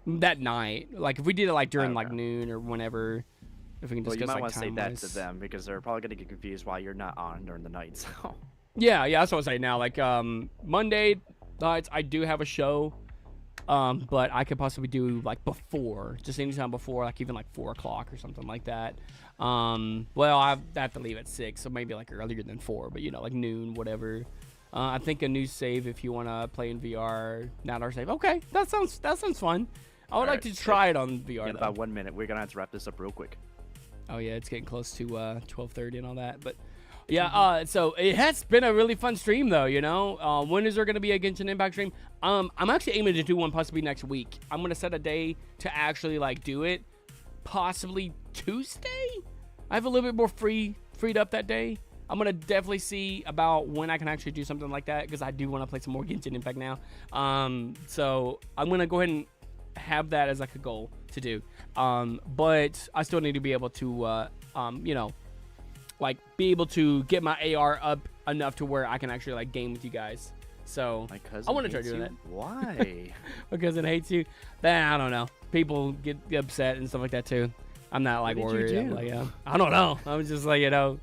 that night. Like if we did it like during Okay. like noon or whenever, if we can Well, discuss you might like want to say that to time-wise. them because they're probably gonna get confused why you're not on during the night. So. Yeah, that's what I'm saying now. Like Monday nights, I do have a show, but I could possibly do like before, just anytime before, like even like 4 o'clock or something like that. Well, I have to leave at 6, so maybe like earlier than 4, but you know, like noon, whatever. I think a new save if you want to play in VR, not our save. Okay, that sounds fun. I would like Alright, to try it on VR. In though. about 1 minute, we're gonna have to wrap this up real quick. Oh yeah, it's getting close to 12:30 and all that, but yeah. So it has been a really fun stream though. You know, when is there gonna be a Genshin Impact stream? I'm actually aiming to do one possibly next week. I'm gonna set a day to actually like do it, possibly Tuesday. I have a little bit more freed up that day. I'm gonna definitely see about when I can actually do something like that because I do want to play some more Genshin Impact now. So I'm gonna go ahead and have that as like a goal to do. But I still need to be able to, you know, like be able to get my AR up enough to where I can actually like game with you guys. So My cousin I want to try hates doing you? that. Why? Because it hates you. Then I don't know. People get upset and stuff like that too. I'm not like What did you worried. I'm do? like, yeah. I don't know. I'm just like, you know,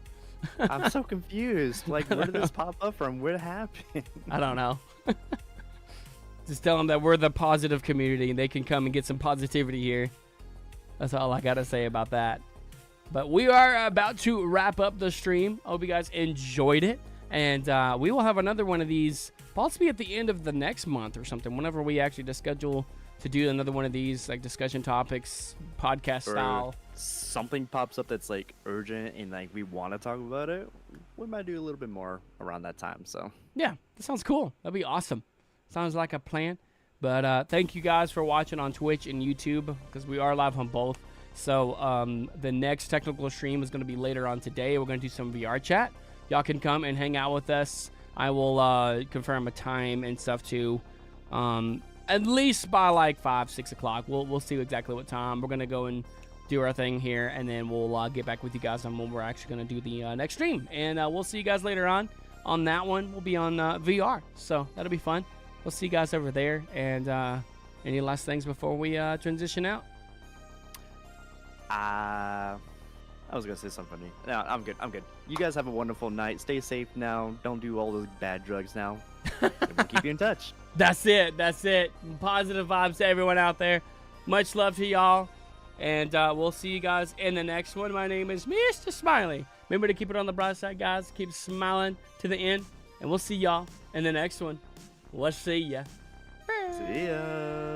I'm so confused. Like, where did this pop up from? What happened? I don't know. Just tell them that we're the positive community and they can come and get some positivity here. That's all I gotta say about that. But we are about to wrap up the stream. I hope you guys enjoyed it. And we will have another one of these possibly at the end of the next month or something, whenever we actually schedule to do another one of these like discussion topics, podcast Or style. something pops up that's like urgent and like we want to talk about it. We might do a little bit more around that time. So Yeah, that sounds cool. That'd be awesome. Sounds like a plan. But thank you guys for watching on Twitch and YouTube because we are live on both. So the next technical stream is going to be later on today. We're going to do some VR chat. Y'all can come and hang out with us. I will confirm a time and stuff too. At least by like 5, 6 o'clock. We'll see exactly what time. We're going to go and do our thing here, and then we'll get back with you guys on when we're actually going to do the next stream. And we'll see you guys later on that one. We'll be on VR, so that'll be fun. We'll see you guys over there. And any last things before we transition out? I was gonna say something funny. No, I'm good. I'm good. You guys have a wonderful night. Stay safe now. Don't do all those bad drugs now. And we'll keep you in touch. That's it. That's it. Positive vibes to everyone out there. Much love to y'all. And we'll see you guys in the next one. My name is Mr. Smiley. Remember to keep it on the bright side, guys. Keep smiling to the end. And we'll see y'all in the next one. We'll see ya. See ya.